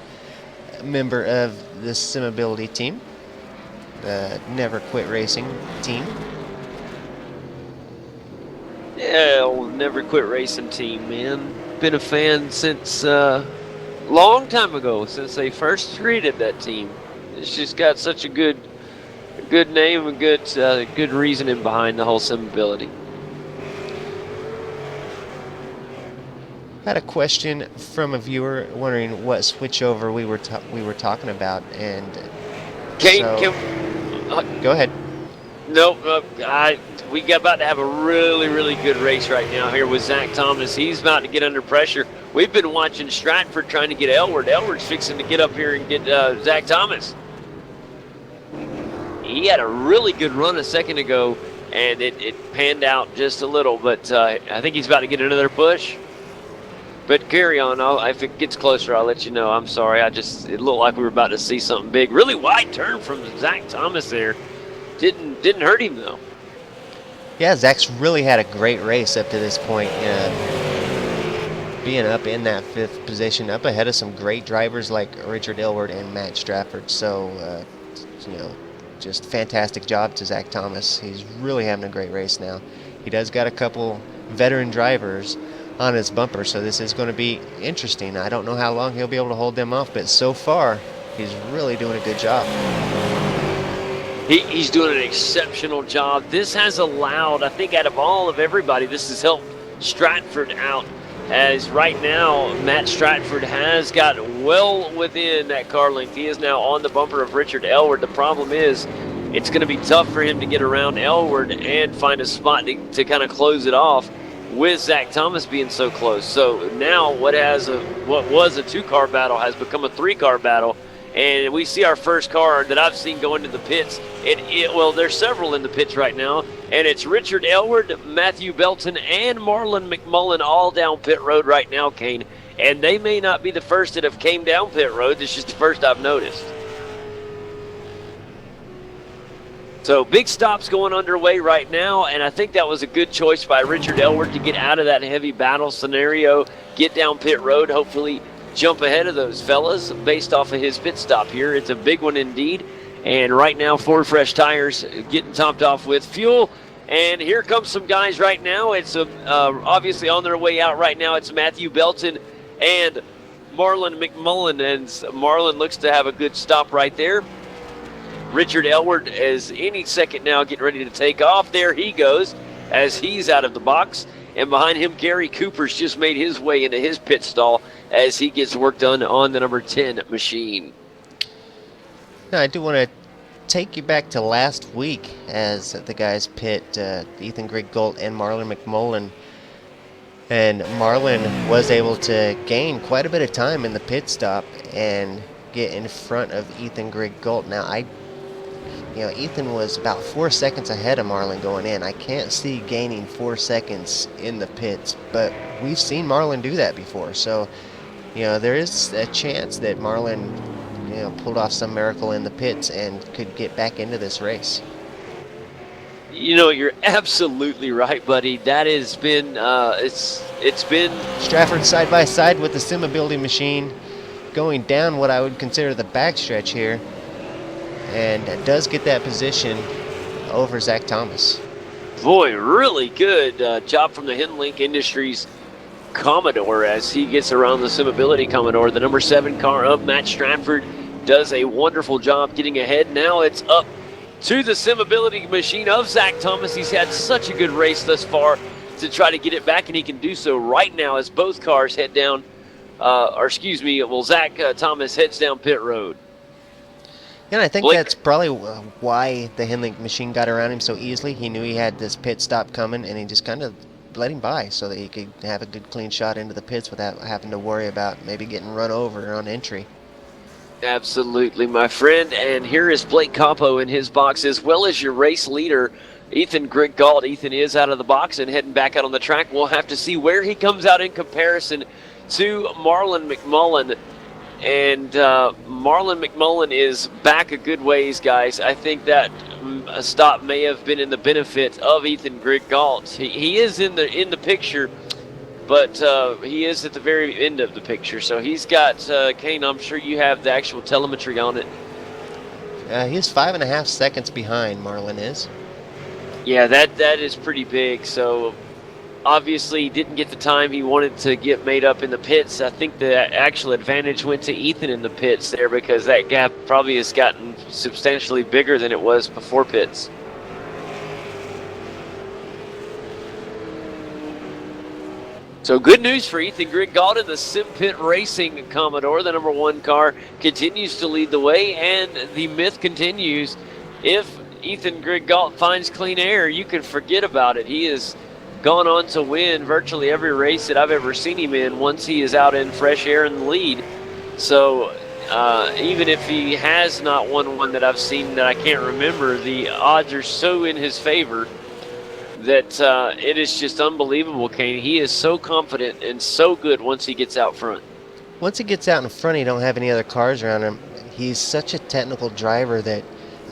member of the Simability team. The Never Quit Racing team. Yeah, old Never Quit Racing team, man. been a fan since long time ago, since they first created that team. It's just got such a good name and good reasoning behind the whole Simability. Had a question from a viewer wondering what switchover we were talking about, and go ahead. Nope, we got about to have a really good race right now here with Zach Thomas. He's about to get under pressure. We've been watching Stratford trying to get Elward. Elward's fixing to get up here and get Zach Thomas. He had a really good run a second ago, and it panned out just a little, but I think he's about to get another push. But carry on. If it gets closer, I'll let you know. I'm sorry. It looked like we were about to see something big. Really wide turn from Zach Thomas there. Didn't hurt him though. Yeah, Zach's really had a great race up to this point. Being up in that 5th position, up ahead of some great drivers like Richard Elward and Matt Stratford. So, just fantastic job to Zach Thomas. He's really having a great race now. He does got a couple veteran drivers on his bumper, so this is going to be interesting. I don't know how long he'll be able to hold them off, but so far, he's really doing a good job. He's doing an exceptional job. This has allowed, I think, out of all of everybody, this has helped Stratford out, as right now, Matt Stratford has got well within that car length. He is now on the bumper of Richard Elward. The problem is, it's going to be tough for him to get around Elward and find a spot to kind of close it off, with Zach Thomas being so close. So now what was a 2-car battle has become a 3-car battle, and we see our first car that I've seen go into the pits. Well, there's several in the pits right now, and it's Richard Elward, Matthew Belton, and Marlon McMullen all down pit road right now, Kane. And they may not be the first that have came down pit road. It's just the first I've noticed. So big stops going underway right now, and I think that was a good choice by Richard Elward to get out of that heavy battle scenario, get down pit road, hopefully jump ahead of those fellas based off of his pit stop here. It's a big one indeed, and right now 4 fresh tires getting topped off with fuel, and here comes some guys right now. It's obviously on their way out right now. It's Matthew Belton and Marlon McMullen, and Marlon looks to have a good stop right there. Richard Elward is any second now getting ready to take off. There he goes as he's out of the box. And behind him, Gary Cooper's just made his way into his pit stall as he gets work done on the number 10 machine. Now, I do want to take you back to last week as the guys pit Ethan Griggolt and Marlon McMullen. And Marlon was able to gain quite a bit of time in the pit stop and get in front of Ethan Griggolt. Now, Ethan was about 4 seconds ahead of Marlon going in. I can't see gaining 4 seconds in the pits, but we've seen Marlon do that before. So, there is a chance that Marlon, pulled off some miracle in the pits and could get back into this race. You're absolutely right, buddy. That has been, it's been... Stratford side by side with the Simability machine going down what I would consider the backstretch here. And does get that position over Zach Thomas. Boy, really good job from the Hinlink Industries Commodore as he gets around the Simability Commodore. The number 7 car of Matt Stratford does a wonderful job getting ahead. Now it's up to the Simability machine of Zach Thomas. He's had such a good race thus far to try to get it back, and he can do so right now as both cars head down, Zach Thomas heads down pit road. And I think that's probably why the Hinlink machine got around him so easily. He knew he had this pit stop coming, and he just kind of let him by so that he could have a good clean shot into the pits without having to worry about maybe getting run over on entry. Absolutely, my friend. And here is Blake Campo in his box, as well as your race leader, Ethan Griggolt. Ethan is out of the box and heading back out on the track. We'll have to see where he comes out in comparison to Marlon McMullen. And Marlon McMullen is back a good ways, guys. I think that a stop may have been in the benefit of Ethan Griggolt. He is in the picture, but he is at the very end of the picture. So he's got, Kane, I'm sure you have the actual telemetry on it. He's 5.5 seconds behind, Marlon is. Yeah, that is pretty big. So obviously he didn't get the time he wanted to get made up in the pits. I think the actual advantage went to Ethan in the pits there because that gap probably has gotten substantially bigger than it was before pits. So good news for Ethan Griggault in the Sim Pit Racing Commodore. The number 1 car continues to lead the way, and the myth continues. If Ethan Griggault finds clean air, you can forget about it. He has gone on to win virtually every race that I've ever seen him in once he is out in fresh air in the lead. So even if he has not won one that I've seen that I can't remember, the odds are so in his favor that it is just unbelievable, Kane. He is so confident and so good once he gets out front. Once he gets out in front, he don't have any other cars around him. He's such a technical driver that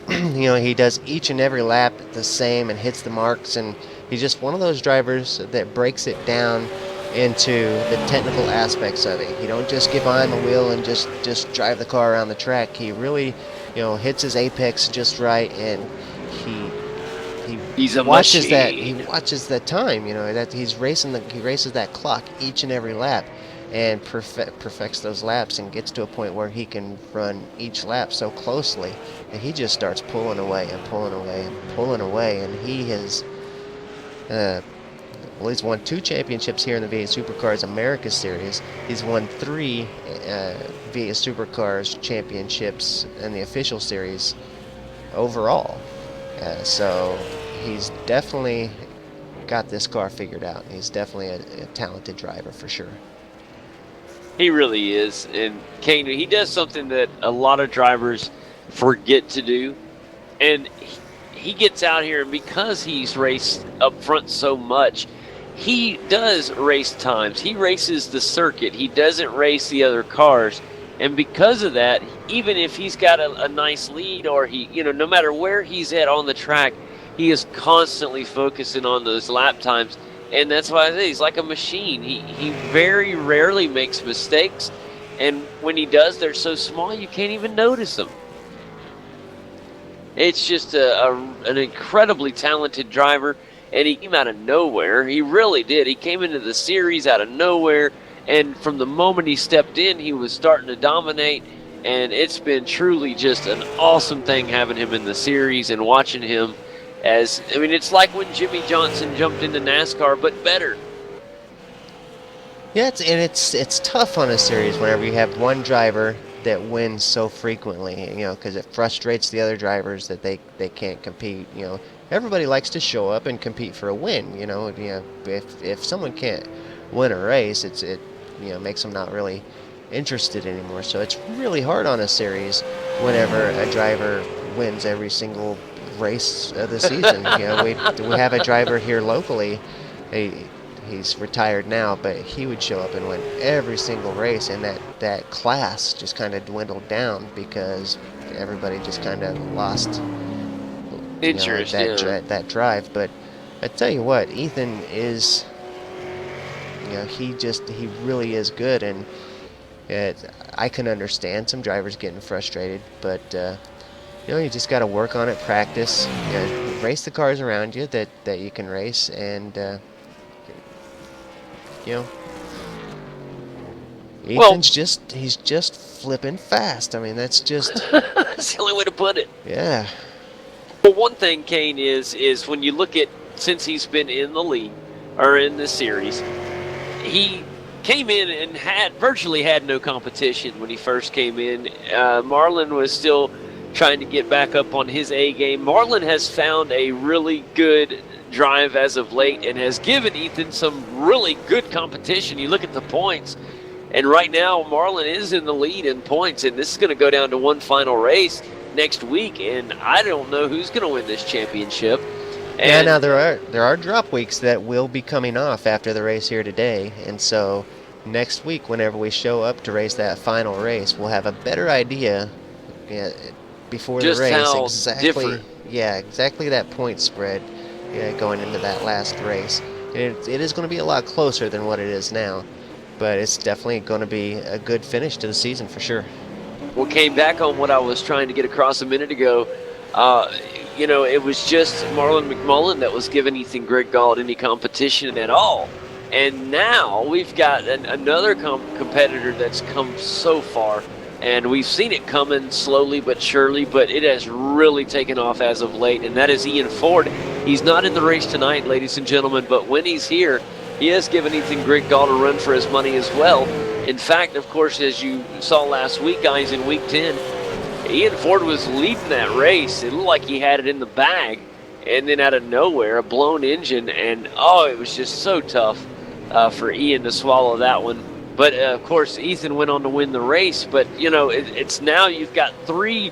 he does each and every lap the same and hits the marks, and he's just one of those drivers that breaks it down into the technical aspects of it. He don't just get behind the wheel and just drive the car around the track. He really, hits his apex just right, and he watches the time. That he races that clock each and every lap, and perfects those laps and gets to a point where he can run each lap so closely, and he just starts pulling away and pulling away and pulling away, and he has. He's won 2 championships here in the V8 Supercars America Series. He's won 3 V8 Supercars championships in the official series overall. So he's definitely got this car figured out. He's definitely a talented driver for sure. He really is. And Kane, he does something that a lot of drivers forget to do. And he gets out here, and because he's raced up front so much, he does race times. He races the circuit. He doesn't race the other cars. And because of that, even if he's got a nice lead, or no matter where he's at on the track, he is constantly focusing on those lap times. And that's why I say he's like a machine. He very rarely makes mistakes. And when he does, they're so small you can't even notice them. It's just an incredibly talented driver, and he came out of nowhere. He really did. He came into the series out of nowhere, and from the moment he stepped in, he was starting to dominate, and it's been truly just an awesome thing having him in the series and watching him it's like when Jimmy Johnson jumped into NASCAR, but better. Yeah, it's tough on a series whenever you have one driver that wins so frequently, because it frustrates the other drivers that they can't compete. Everybody likes to show up and compete for a win. If someone can't win a race, it makes them not really interested anymore. So it's really hard on a series whenever a driver wins every single race of the season. We have a driver here locally. He's retired now, but he would show up and win every single race, and that class just kind of dwindled down because everybody just kind of lost interest, that drive. But I tell you what, Ethan is, he really is good, and I can understand some drivers getting frustrated, but you just got to work on it, practice, race the cars around you that you can race, and Ethan's he's just flipping fast. I mean, that's just that's the only way to put it. Yeah. Well, one thing, Kane, is when you look at, since he's been in the league or in the series, he came in and virtually had no competition when he first came in. Marlon was still trying to get back up on his A game. Marlon has found a really good drive as of late and has given Ethan some really good competition. You look at the points, and right now Marlon is in the lead in points, and this is going to go down to one final race next week, and I don't know who's going to win this championship. And now there are drop weeks that will be coming off after the race here today, and so next week, whenever we show up to race that final race, we'll have a better idea before just the race how exactly different. Exactly that point spread going into that last race. It is going to be a lot closer than what it is now, but it's definitely going to be a good finish to the season for sure. Well, came back on what I was trying to get across a minute ago. it was just Marlon McMullen that was giving Ethan Griggauld any competition at all. And now we've got another competitor that's come so far, and we've seen it coming slowly but surely, but it has really taken off as of late, and that is Ian Ford. He's not in the race tonight, ladies and gentlemen, but when he's here, he has given Ethan Griggauld a run for his money as well. In fact, of course, as you saw last week, guys, in Week 10, Ian Ford was leading that race. It looked like he had it in the bag, and then out of nowhere, a blown engine, and it was just so tough for Ian to swallow that one. But of course, Ethan went on to win the race. But it's now you've got 3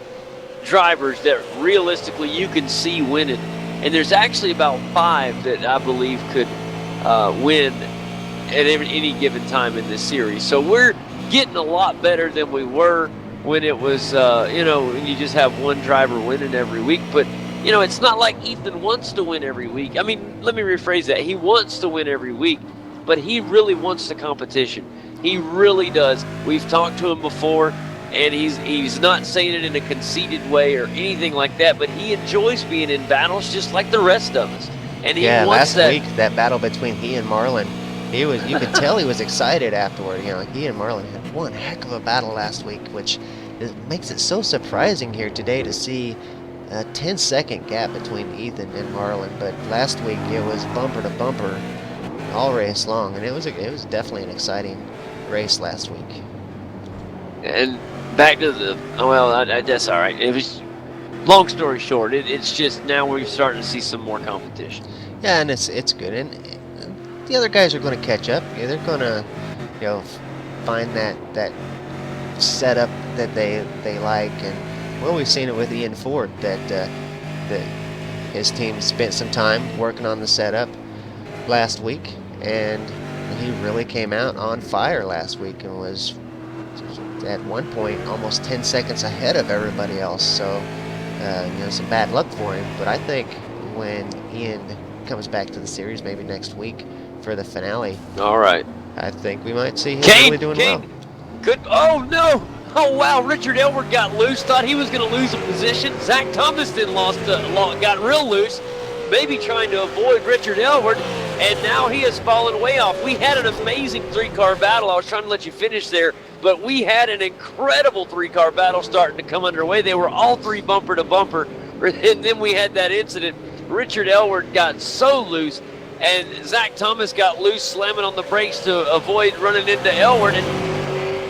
drivers that realistically you can see winning, and there's actually about 5 that I believe could win at any given time in this series. So we're getting a lot better than we were when it was, when you just have one driver winning every week. But it's not like Ethan wants to win every week. I mean, let me rephrase that. He wants to win every week, but he really wants the competition. He really does. We've talked to him before, and he's not saying it in a conceited way or anything like that, but he enjoys being in battles just like the rest of us. And he wants last week, that battle between he and Marlon, you could tell he was excited afterward. He and Marlon had one heck of a battle last week, which makes it so surprising here today to see a 10-second gap between Ethan and Marlon. But last week it was bumper to bumper all race long, and it was definitely an exciting race last week. And back to that's all right. It was, long story short, it's just now we're starting to see some more competition. Yeah, and it's good, and the other guys are going to catch up. Yeah, they're going to find that setup that they like, and we've seen it with Ian Ford that his team spent some time working on the setup last week, and he really came out on fire last week and was at one point almost 10 seconds ahead of everybody else. So some bad luck for him, but I think when Ian comes back to the series maybe next week for the finale, all right, I think we might see him really doing well. Good. Oh no! Oh wow! Richard Elward got loose. Thought he was going to lose a position. Zach Thomas then got real loose, maybe trying to avoid Richard Elward, and now he has fallen way off. We had an amazing 3-car battle. I was trying to let you finish there, but we had an incredible 3-car battle starting to come underway. They were all 3 bumper to bumper, and then we had that incident. Richard Elward got so loose, and Zach Thomas got loose, slamming on the brakes to avoid running into Elward, and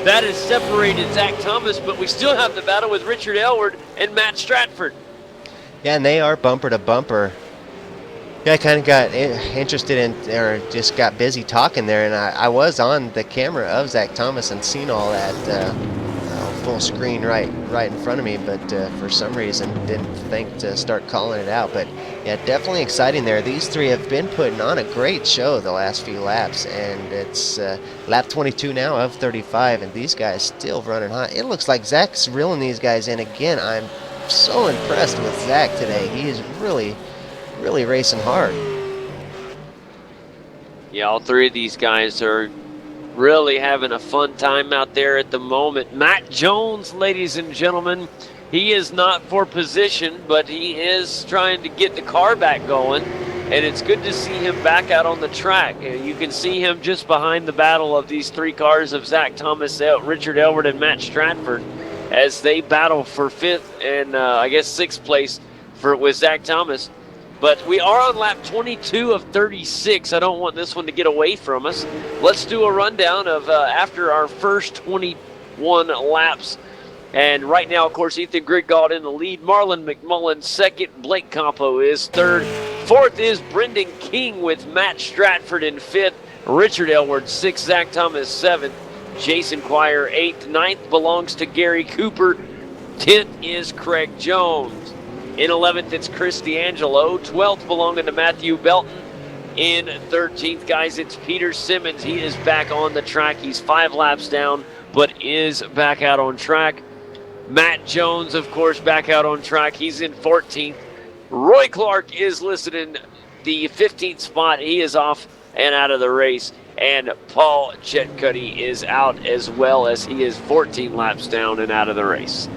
that has separated Zach Thomas, but we still have the battle with Richard Elward and Matt Stratford. Yeah, and they are bumper to bumper. Yeah, I kind of got interested in, or just got busy talking there, and I was on the camera of Zach Thomas and seen all that full screen right in front of me, but for some reason didn't think to start calling it out. But yeah, definitely exciting there. These 3 have been putting on a great show the last few laps, and it's lap 22 now of 35, and these guys still running hot. It looks like Zach's reeling these guys in again. I'm so impressed with Zach today. He is really racing hard. Yeah, all 3 of these guys are really having a fun time out there at the moment. Matt Jones, ladies and gentlemen, he is not for position, but he is trying to get the car back going, and it's good to see him back out on the track. You can see him just behind the battle of these 3 cars of Zach Thomas, Richard Elward, and Matt Stratford as they battle for 5th and I guess 6th place with Zach Thomas. But we are on lap 22 of 36. I don't want this one to get away from us. Let's do a rundown of after our first 21 laps. And right now, of course, Ethan Griggauld in the lead. Marlon McMullen second. Blake Campo is third. Fourth is Brendan King with Matt Stratford in fifth. Richard Elward sixth. Zach Thomas seventh. Jason Quire eighth. Ninth belongs to Gary Cooper. 10th is Craig Jones. In 11th, it's Chris D'Angelo. 12th belonging to Matthew Belton. In 13th, guys, it's Peter Simmons. He is back on the track. He's 5 laps down, but is back out on track. Matt Jones, of course, back out on track. He's in 14th. Roy Clark is listed in the 15th spot. He is off and out of the race. And Paul Chetcuddy is out as well, as he is 14 laps down and out of the race.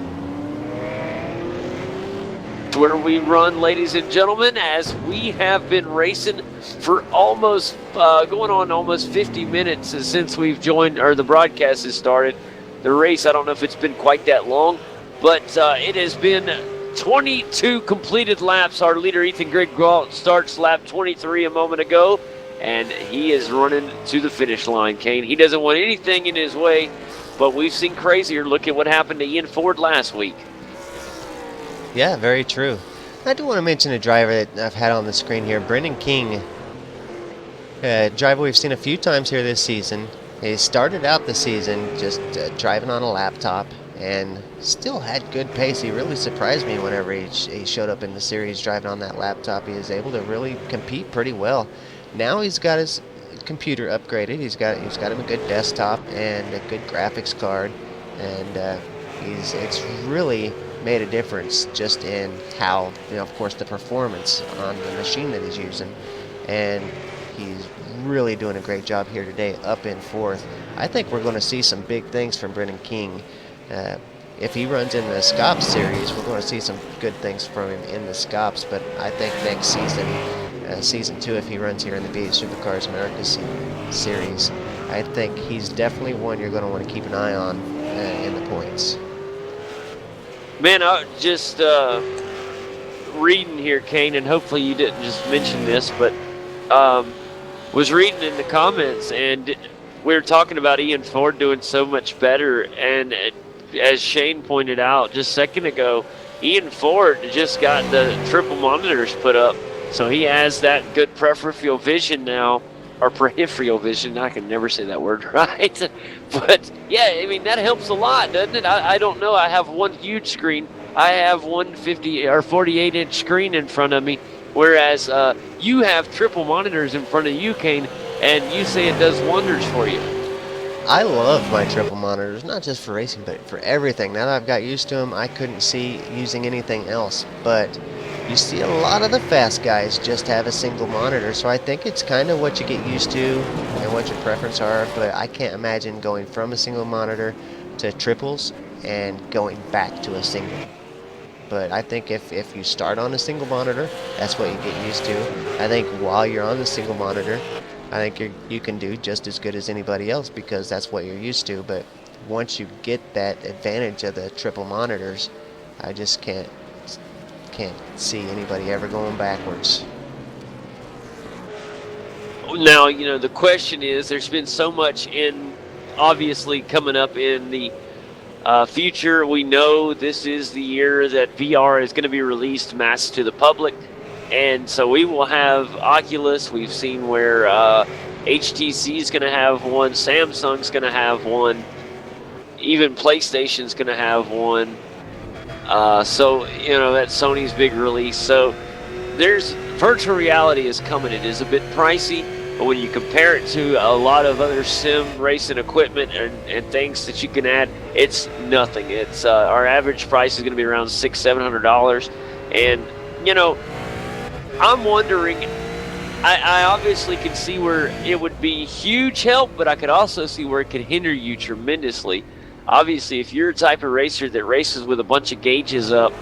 where we run, ladies and gentlemen, as we have been racing for almost going on almost 50 minutes since we've joined, or the broadcast has started. The race, I don't know if it's been quite that long, but it has been 22 completed laps. Our leader, Ethan Greg Galt, starts lap 23 a moment ago, and he is running to the finish line, Kane. He doesn't want anything in his way, but we've seen crazier. Look at what happened to Ian Ford last week. Yeah, very true. I do want to mention a driver that I've had on the screen here, Brendan King. A driver we've seen a few times here this season. He started out the season just driving on a laptop and still had good pace. He really surprised me whenever he showed up in the series driving on that laptop. He was able to really compete pretty well. Now he's got his computer upgraded. He's got him a good desktop and a good graphics card, and it's really made a difference just in how, of course, the performance on the machine that he's using. And he's really doing a great job here today, up in fourth. I think we're going to see some big things from Brendan King. If he runs in the Scops series, we're going to see some good things from him in the Scops. But I think next season, season 2, if he runs here in the V8 Supercars Americas series, I think he's definitely one you're going to want to keep an eye on in the points. Man, I was just reading here, Kane, and hopefully you didn't just mention this, but was reading in the comments, and we were talking about Ian Ford doing so much better, and as Shane pointed out just a second ago, Ian Ford just got the triple monitors put up, so he has that good peripheral vision now, or peripheral vision. I can never say that word right. But yeah, I mean, that helps a lot, doesn't it? I don't know. I have one huge screen. I have one 50 or 48-inch screen in front of me, whereas you have triple monitors in front of you, Kane, and you say it does wonders for you. I love my triple monitors, not just for racing, but for everything. Now that I've got used to them, I couldn't see using anything else. But you see a lot of the fast guys just have a single monitor, so I think it's kind of what you get used to and what your preference are, but I can't imagine going from a single monitor to triples and going back to a single. But I think if you start on a single monitor, that's what you get used to. I think while you're on the single monitor, I think you can do just as good as anybody else because that's what you're used to. But once you get that advantage of the triple monitors, I just can't see anybody ever going backwards. Now, the question is, there's been so much obviously coming up in the future. We know this is the year that VR is going to be released mass to the public, and so we will have Oculus. We've seen where HTC is going to have one, Samsung's going to have one, even PlayStation's going to have one. So that's Sony's big release. So there's virtual reality is coming. It is a bit pricey, but when you compare it to a lot of other sim racing equipment and things that you can add, it's nothing. It's our average price is going to be around $600-700, and I'm wondering. I obviously can see where it would be huge help, but I could also see where it could hinder you tremendously. Obviously, if you're a type of racer that races with a bunch of gauges up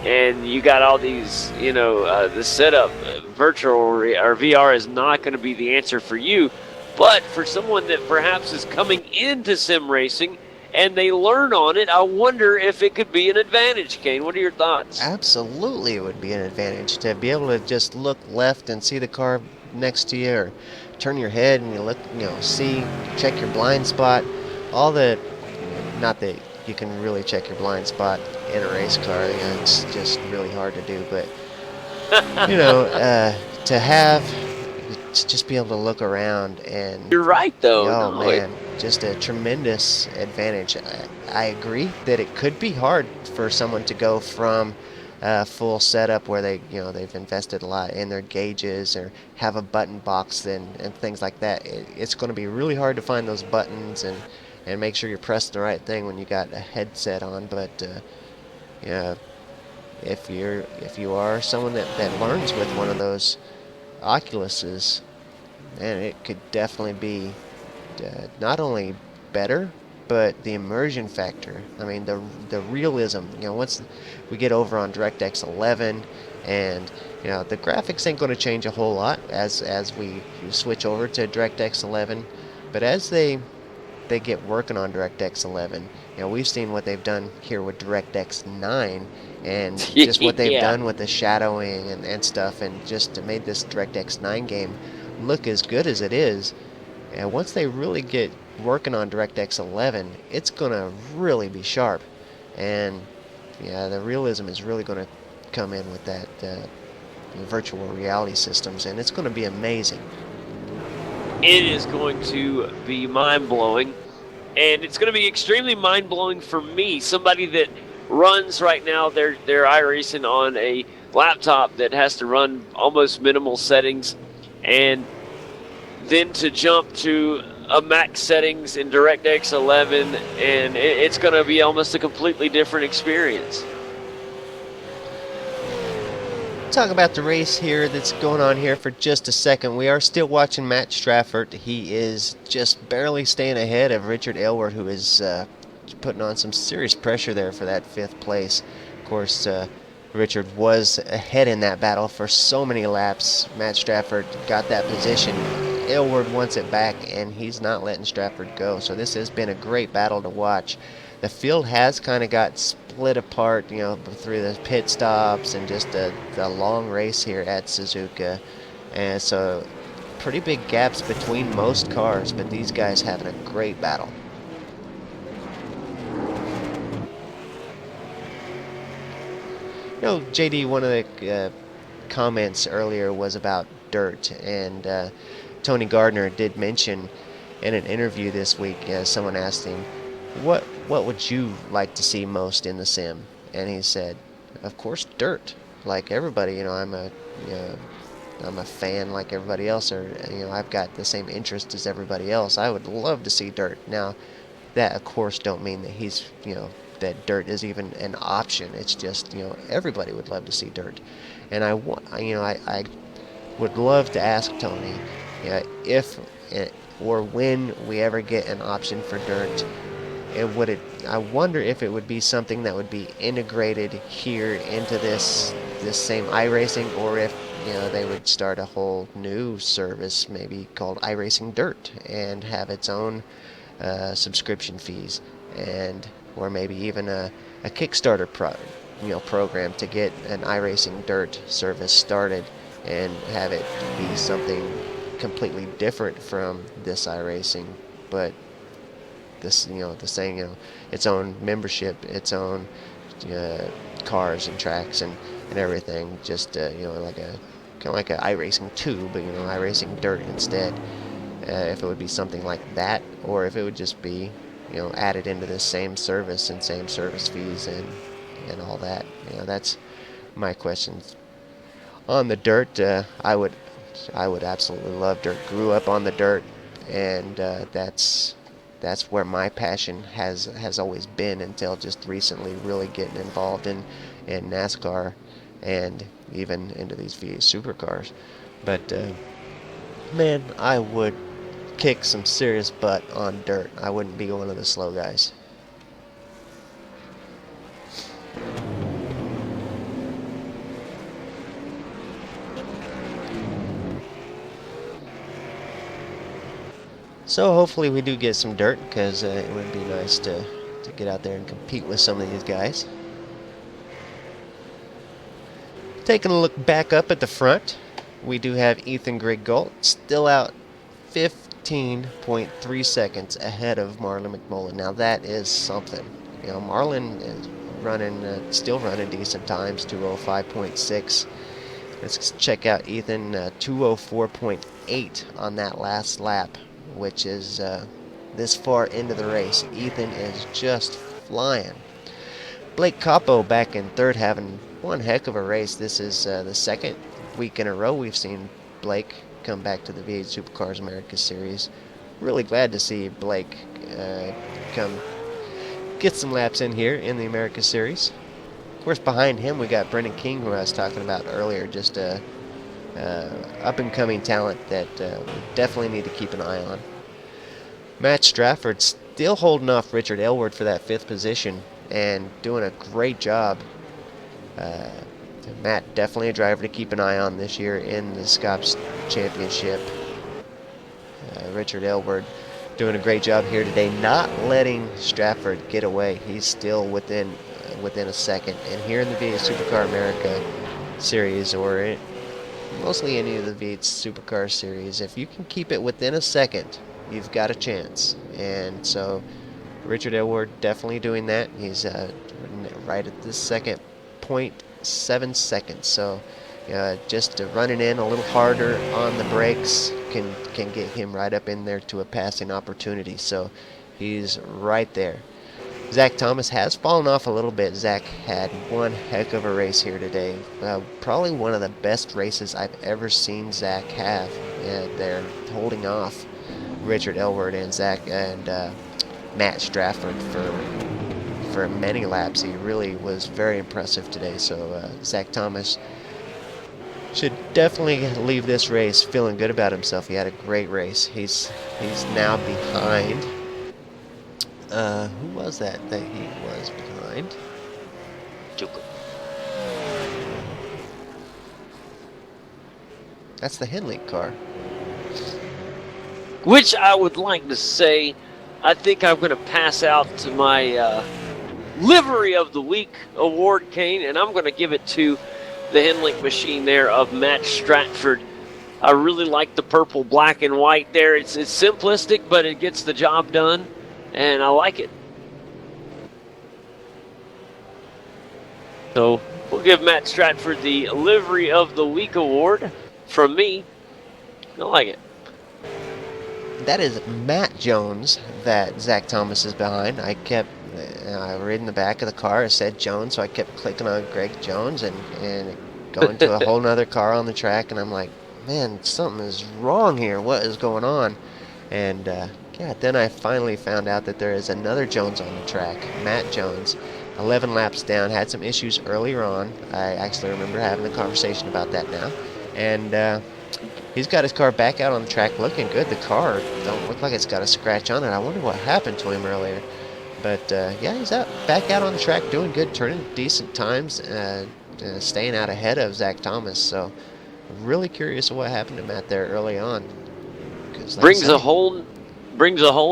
and you got all these, the setup, virtual or VR is not going to be the answer for you. But for someone that perhaps is coming into sim racing and they learn on it, I wonder if it could be an advantage, Kane. What are your thoughts? Absolutely, it would be an advantage to be able to just look left and see the car next to you, or turn your head and you look, see, check your blind spot. All the, not that you can really check your blind spot in a race car, it's just really hard to do, but to just be able to look around and... You're right, though. Oh, man, just a tremendous advantage. I agree that it could be hard for someone to go from a full setup where they've invested a lot in their gauges or have a button box and things like that. It's going to be really hard to find those buttons and make sure you're pressing the right thing when you got a headset on, but if you are someone that learns with one of those Oculuses, man, it could definitely be not only better, but the immersion factor, I mean, the realism, once we get over on DirectX 11, and the graphics ain't going to change a whole lot as we switch over to DirectX 11, but as they get working on DirectX 11, we've seen what they've done here with DirectX 9, and just what they've done with the shadowing and stuff, and just made this DirectX 9 game look as good as it is. And once they really get working on DirectX 11, it's going to really be sharp. And the realism is really going to come in with that virtual reality systems, and it's going to be amazing. It is going to be mind-blowing, and it's going to be extremely mind-blowing for me, somebody that runs right now their iRacing on a laptop that has to run almost minimal settings, and then to jump to a max settings in DirectX 11, and it's going to be almost a completely different experience. Talk about the race here that's going on here for just a second. We are still watching Matt Strafford. He is just barely staying ahead of Richard Aylward, who is putting on some serious pressure there for that 5th place. Of course, Richard was ahead in that battle for so many laps. Matt Strafford got that position. Aylward wants it back, and he's not letting Strafford go. So this has been a great battle to watch. The field has kind of got split apart, through the pit stops and just the long race here at Suzuka. And so pretty big gaps between most cars, but these guys having a great battle. JD, one of the comments earlier was about dirt, and Tony Gardner did mention in an interview this week, someone asked him, what would you like to see most in the sim? And he said, of course, dirt. Like everybody, I'm a fan like everybody else, or I've got the same interest as everybody else. I would love to see dirt. Now, that of course don't mean that he's that dirt is even an option. It's just everybody would love to see dirt, and I would love to ask Tony, if or when we ever get an option for dirt. I wonder if it would be something that would be integrated here into this same iRacing, or if they would start a whole new service, maybe called iRacing Dirt, and have its own subscription fees, or maybe even a Kickstarter program to get an iRacing Dirt service started, and have it be something completely different from this iRacing, but this, the same, its own membership, its own cars and tracks and everything. Just like a kind of like a iRacing 2, but iRacing Dirt instead. If it would be something like that, or if it would just be added into this same service and same service fees and all that. That's my questions on the dirt. I would absolutely love dirt. Grew up on the dirt, and that's where my passion has always been, until just recently really getting involved in NASCAR and even into these V8 Supercars. But man, I would kick some serious butt on dirt. I wouldn't be one of the slow guys. So hopefully we do get some dirt, because it would be nice to get out there and compete with some of these guys. Taking a look back up at the front, we do have Ethan Griggold still out 15.3 seconds ahead of Marlon McMullen. Now that is something. Marlon is still running decent times, 2:05.6. Let's check out Ethan, 2:04.8 on that last lap, which is this far into the race. Ethan is just flying. Blake Capo back in third, having one heck of a race. This is the second week in a row we've seen Blake come back to the V8 Supercars America Series. Really glad to see Blake come get some laps in here in the America Series. Of course, behind him we got Brendan King, who I was talking about earlier, just a up-and-coming talent that we definitely need to keep an eye on. Matt Strafford still holding off Richard Elward for that 5th position and doing a great job. Matt, definitely a driver to keep an eye on this year in the Scops Championship. Richard Elward doing a great job here today, not letting Stratford get away. He's still within a second. And here in the V8 Supercar America Series, or mostly any of the V8 Supercar Series, if you can keep it within a second, you've got a chance. And so Richard Elward definitely doing that. He's right at the second 0.7 seconds. So just running in a little harder on the brakes can get him right up in there to a passing opportunity. So he's right there. Zach Thomas has fallen off a little bit. Zach had one heck of a race here today. Probably one of the best races I've ever seen Zach have. They're holding off Richard Elward and Zach and Matt Stratford for many laps. He really was very impressive today. So Zach Thomas should definitely leave this race feeling good about himself. He had a great race. He's now behind. Who was that he was behind? Joker. That's the Henley car. Which I would like to say, I think I'm going to pass out to my Livery of the Week award, Kane, and I'm going to give it to the Henley machine there of Matt Stratford. I really like the purple, black, and white there. It's simplistic, but it gets the job done, and I like it. So we'll give Matt Stratford the Livery of the Week award from me. I like it. That is Matt Jones that Zach Thomas is behind. I kept reading the back of the car. It said Jones, so I kept clicking on Greg Jones and going to a whole nother car on the track. And I'm like, man, something is wrong here. What is going on? And yeah, then I finally found out that there is another Jones on the track, Matt Jones. 11 laps down, had some issues earlier on. I actually remember having a conversation about that now. And he's got his car back out on the track looking good. The car don't look like it's got a scratch on it. I wonder what happened to him earlier. But yeah, he's back out on the track doing good, turning decent times, staying out ahead of Zach Thomas. So really curious of what happened to Matt there early on. Brings a whole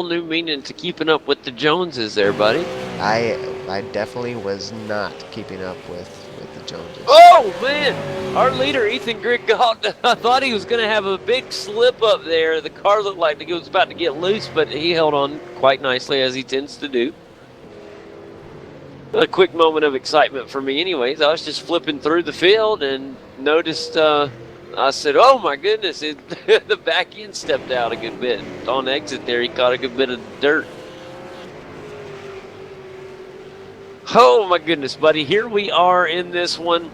new meaning to keeping up with the Joneses there, buddy. I definitely was not keeping up with the Joneses. Oh, man! Our leader, Ethan Grigott, I thought he was going to have a big slip up there. The car looked like it was about to get loose, but he held on quite nicely, as he tends to do. A quick moment of excitement for me anyways. I was just flipping through the field and noticed, I said, oh my goodness, the back end stepped out a good bit. On exit there, he caught a good bit of dirt. Oh my goodness, buddy! Here we are in this one,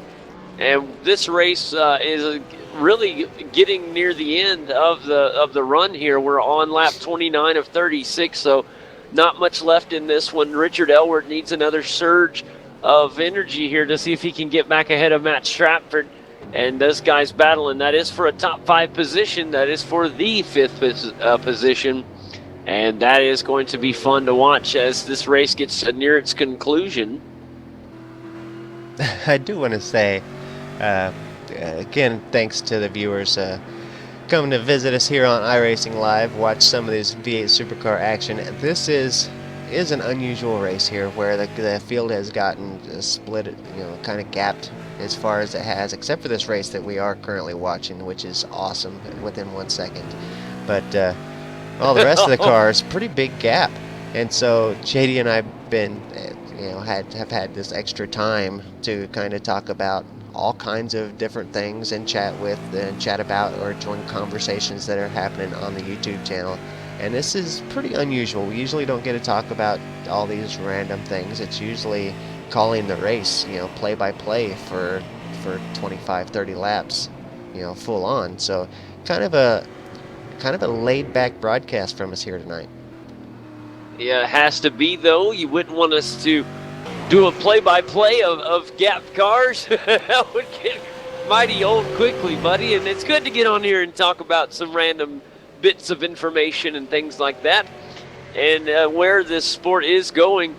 and this race is really getting near the end of the run here. We're on lap 29 of 36, so not much left in this one. Richard Elward needs another surge of energy here to see if he can get back ahead of Matt Stratford. And those guys battling. That is for a top 5 position. That is for the 5th position. And that is going to be fun to watch as this race gets near its conclusion. I do want to say, again, thanks to the viewers coming to visit us here on iRacing Live, watch some of this V8 Supercar action. This is an unusual race here where the field has gotten split, kind of gapped as far as it has, except for this race that we are currently watching, which is awesome within 1 second. But all the rest of the cars, pretty big gap. And so JD and I've been, have had this extra time to kind of talk about all kinds of different things and chat about or join conversations that are happening on the YouTube channel. And this is pretty unusual. We usually don't get to talk about all these random things. It's usually calling the race, play by play for 25, 30 laps, full on. So kind of a laid-back broadcast from us here tonight. Yeah, it has to be, though. You wouldn't want us to do a play-by-play of gapped cars. That would get mighty old quickly, buddy. And it's good to get on here and talk about some random bits of information and things like that. and where this sport is going.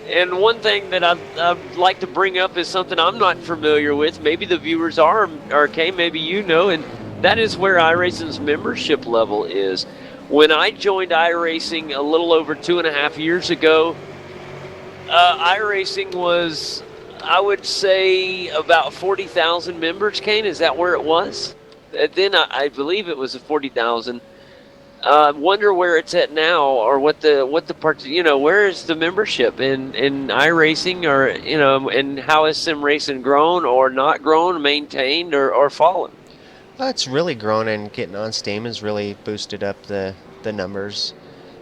And one thing that I'd like to bring up is something I'm not familiar with. Maybe the viewers are, okay, maybe you know, and that is where iRacing's membership level is. When I joined iRacing a little over 2.5 years ago, iRacing was, I would say, about 40,000 members, Kane. Is that where it was? Then I believe it was 40,000. I wonder where it's at now, or what the part, where is the membership in iRacing, or, and how has sim racing grown or not grown, maintained or fallen? Well, it's really grown, and getting on Steam has really boosted up the numbers.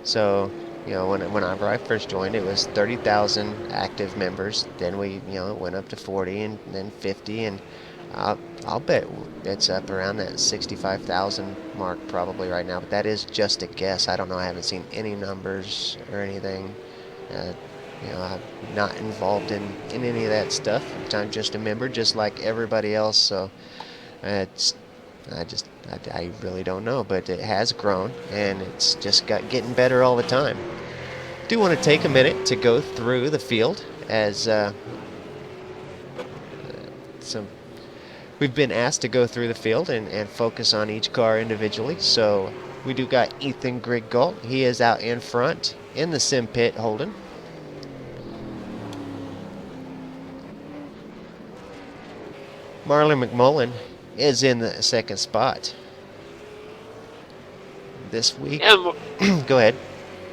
So, whenever I first joined, it was 30,000 active members. Then we, it went up to 40 and then 50, and I'll bet it's up around that 65,000 mark probably right now. But that is just a guess. I don't know. I haven't seen any numbers or anything. I'm not involved in any of that stuff. I'm just a member, just like everybody else. So I really don't know, but it has grown, and it's just getting better all the time. Do want to take a minute to go through the field, as we've been asked to go through the field and focus on each car individually. So we do got Ethan Grigalt. He is out in front in the sim pit holding. Marlon McMullen is in the second spot this week. Yeah, go ahead.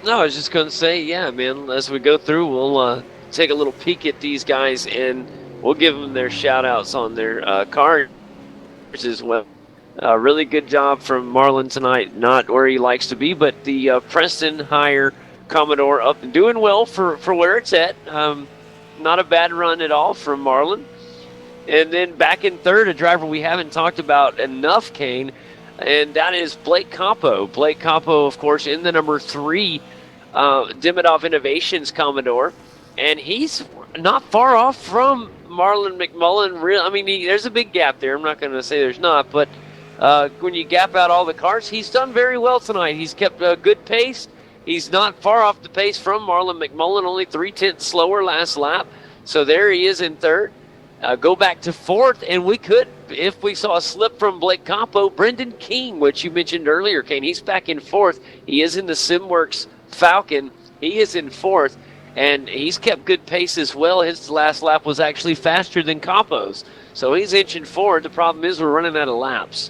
No, I was just going to say, yeah, man, as we go through, we'll take a little peek at these guys, and we'll give them their shout-outs on their cars as well. Really good job from Marlon tonight. Not where he likes to be, but the Preston Hire Commodore up and doing well for where it's at. Not a bad run at all from Marlon. And then back in third, a driver we haven't talked about enough, Kane, and that is Blake Campo. Blake Campo, of course, in the number 3 Demidov Innovations Commodore, and he's not far off from Marlon McMullen. There's a big gap there. I'm not going to say there's not, but when you gap out all the cars, he's done very well tonight. He's kept a good pace. He's not far off the pace from Marlon McMullen, only 0.3 slower last lap. So there he is in third. Go back to fourth, and we could, if we saw a slip from Blake Campo, Brendan King, which you mentioned earlier, Kane, he's back in fourth. He is in the SimWorks Falcon. He is in fourth, and he's kept good pace as well. His last lap was actually faster than Campo's, so he's inching forward. The problem is we're running out of laps.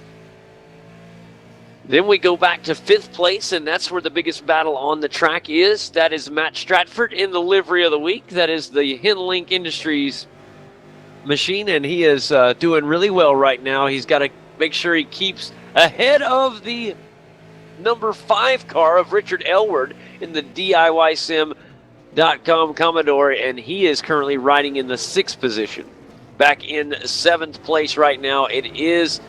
Then we go back to fifth place, and that's where the biggest battle on the track is. That is Matt Stratford in the livery of the week. That is the Hinlink Industries machine, and he is doing really well right now. He's got to make sure he keeps ahead of the number 5 car of Richard Elward in the DIYSim.com Commodore, and he is currently riding in the 6th position. Back in 7th place right now, it is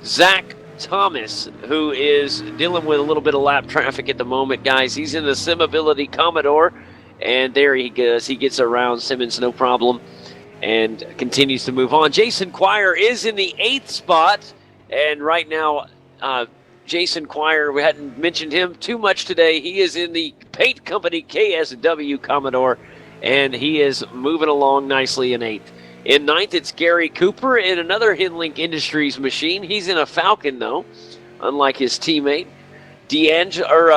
Zach Thomas, who is dealing with a little bit of lap traffic at the moment, guys. He's in the SimAbility Commodore, and there he goes. He gets around Simmons no problem and continues to move on. Jason Quire is in the 8th spot, and right now, Jason Quire, we hadn't mentioned him too much today. He is in the Paint Company KSW Commodore, and he is moving along nicely in 8th. In 9th, it's Gary Cooper in another Hinlink Industries machine. He's in a Falcon, though, unlike his teammate.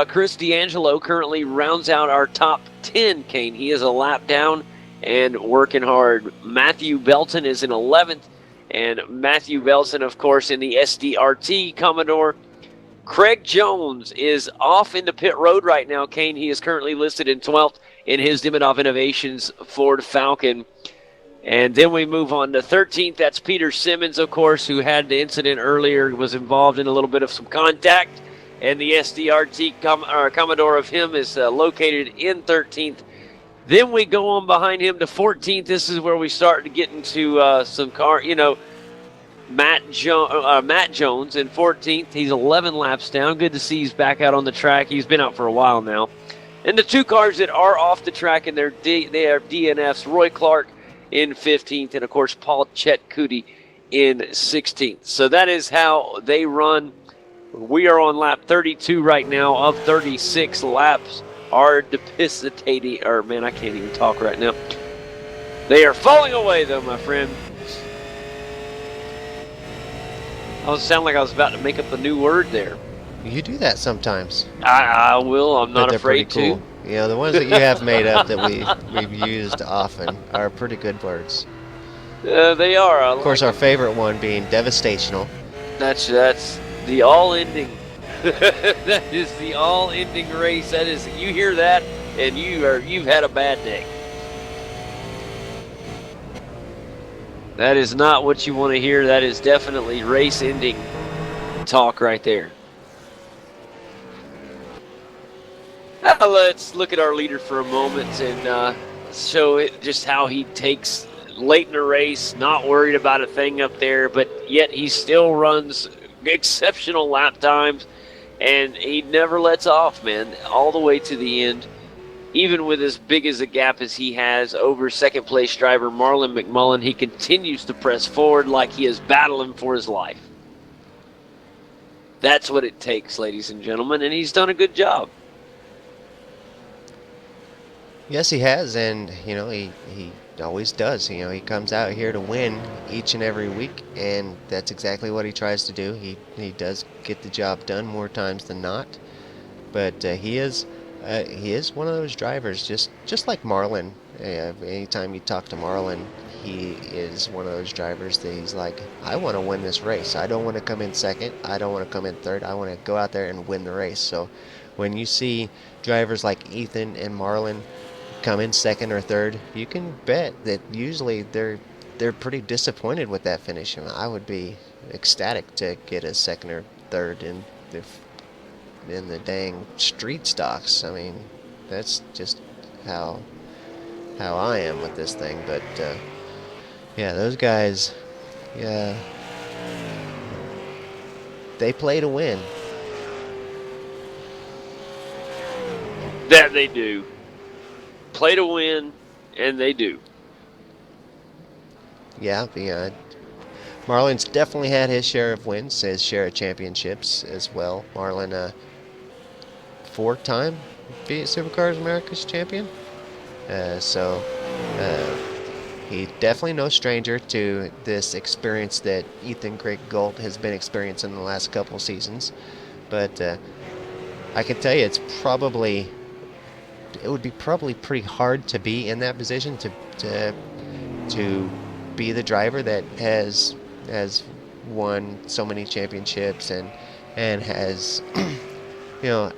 Chris D'Angelo currently rounds out our top 10, Kane. He is a lap down and working hard. Matthew Belton is in 11th, and Matthew Belton, of course, in the SDRT Commodore. Craig Jones is off into pit road right now, Kane. He is currently listed in 12th in his Demidov Innovations Ford Falcon. And then we move on to 13th. That's Peter Simmons, of course, who had the incident earlier, was involved in a little bit of some contact. And the SDRT Commodore of him is located in 13th. Then we go on behind him to 14th. This is where we start to get into some car, Matt Jones in 14th. He's 11 laps down. Good to see he's back out on the track. He's been out for a while now. And the 2 cars that are off the track, and they are DNFs, Roy Clark in 15th, and of course Paul Chet Cootie in 16th. So that is how they run We are on lap 32 right now of 36 laps. Are depistating, or man, I can't even talk right now. They are falling away, though, my friend. I was sound like I was about to make up a new word there. You do that sometimes. I will. I'm But not they're afraid pretty cool. to. You know, the ones that you have made up that we've used often are pretty good words. They are. Of course, our favorite one being devastational. That's the all-ending. That is the all-ending race. That is. You hear that, and you've had a bad day. That is not what you want to hear. That is definitely race-ending talk right there. Let's look at our leader for a moment and show it just how he takes late in the race, not worried about a thing up there, but yet he still runs exceptional lap times, and he never lets off, man, all the way to the end. Even with as big as a gap as he has over second-place driver Marlon McMullen, he continues to press forward like he is battling for his life. That's what it takes, ladies and gentlemen, and he's done a good job. Yes, he has, and you know he always does. You know, he comes out here to win each and every week, and that's exactly what he tries to do. He does get the job done more times than not, but he is one of those drivers, just like Marlon. Anytime you talk to Marlon, he is one of those drivers that he's like, I want to win this race. I don't want to come in second. I don't want to come in third. I want to go out there and win the race. So when you see drivers like Ethan and Marlon come in second or third, you can bet that usually they're pretty disappointed with that finish. And I would be ecstatic to get a second or third in the dang street stocks. I mean, that's just how I am with this thing. But yeah, those guys, yeah, they play to win. That they do. Play to win, and they do. Yeah. Marlon's definitely had his share of wins, his share of championships as well. Marlon, 4-time V8 Supercars America's champion. So he definitely no stranger to this experience that Ethan Greg Galt has been experiencing in the last couple seasons. But I can tell you, it would be probably pretty hard to be in that position to be the driver that has won so many championships and has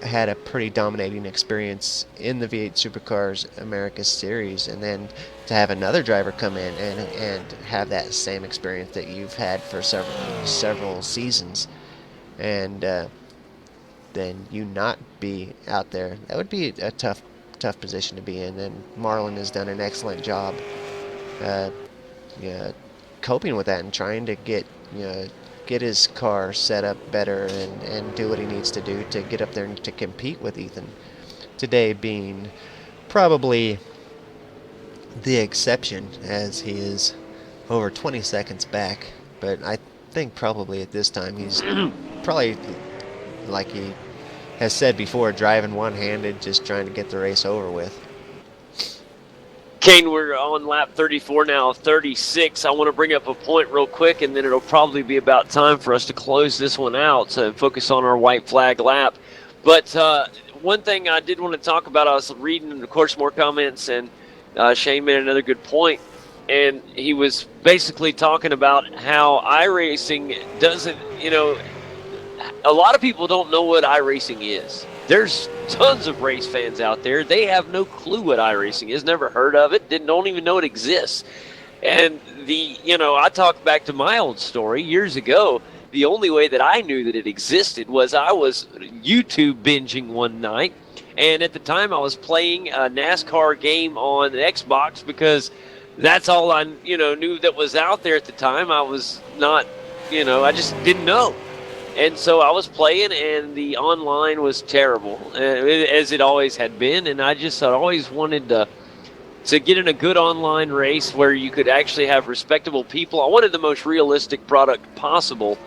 had a pretty dominating experience in the V8 Supercars America Series, and then to have another driver come in and have that same experience that you've had for several seasons, and then you not be out there. That would be a tough position to be in. And Marlon has done an excellent job coping with that and trying to get his car set up better and do what he needs to do to get up there and to compete with Ethan. Today being probably the exception, as he is over 20 seconds back, but I think probably at this time he's probably, like he has said before, driving one-handed, just trying to get the race over with. Kane, we're on lap 34 now, 36. I want to bring up a point real quick, and then it'll probably be about time for us to close this one out and focus on our white flag lap. But one thing I did want to talk about, I was reading, of course, more comments, and Shane made another good point, and he was basically talking about how iRacing doesn't, a lot of people don't know what iRacing is. There's tons of race fans out there. They have no clue what iRacing is, never heard of it, don't even know it exists. And I talked back to my old story years ago. The only way that I knew that it existed was I was YouTube binging one night, and at the time I was playing a NASCAR game on the Xbox because that's all I knew that was out there at the time. I was not, I just didn't know. And so I was playing, and the online was terrible, as it always had been. And I always wanted to to get in a good online race where you could actually have respectable people. I wanted the most realistic product possible.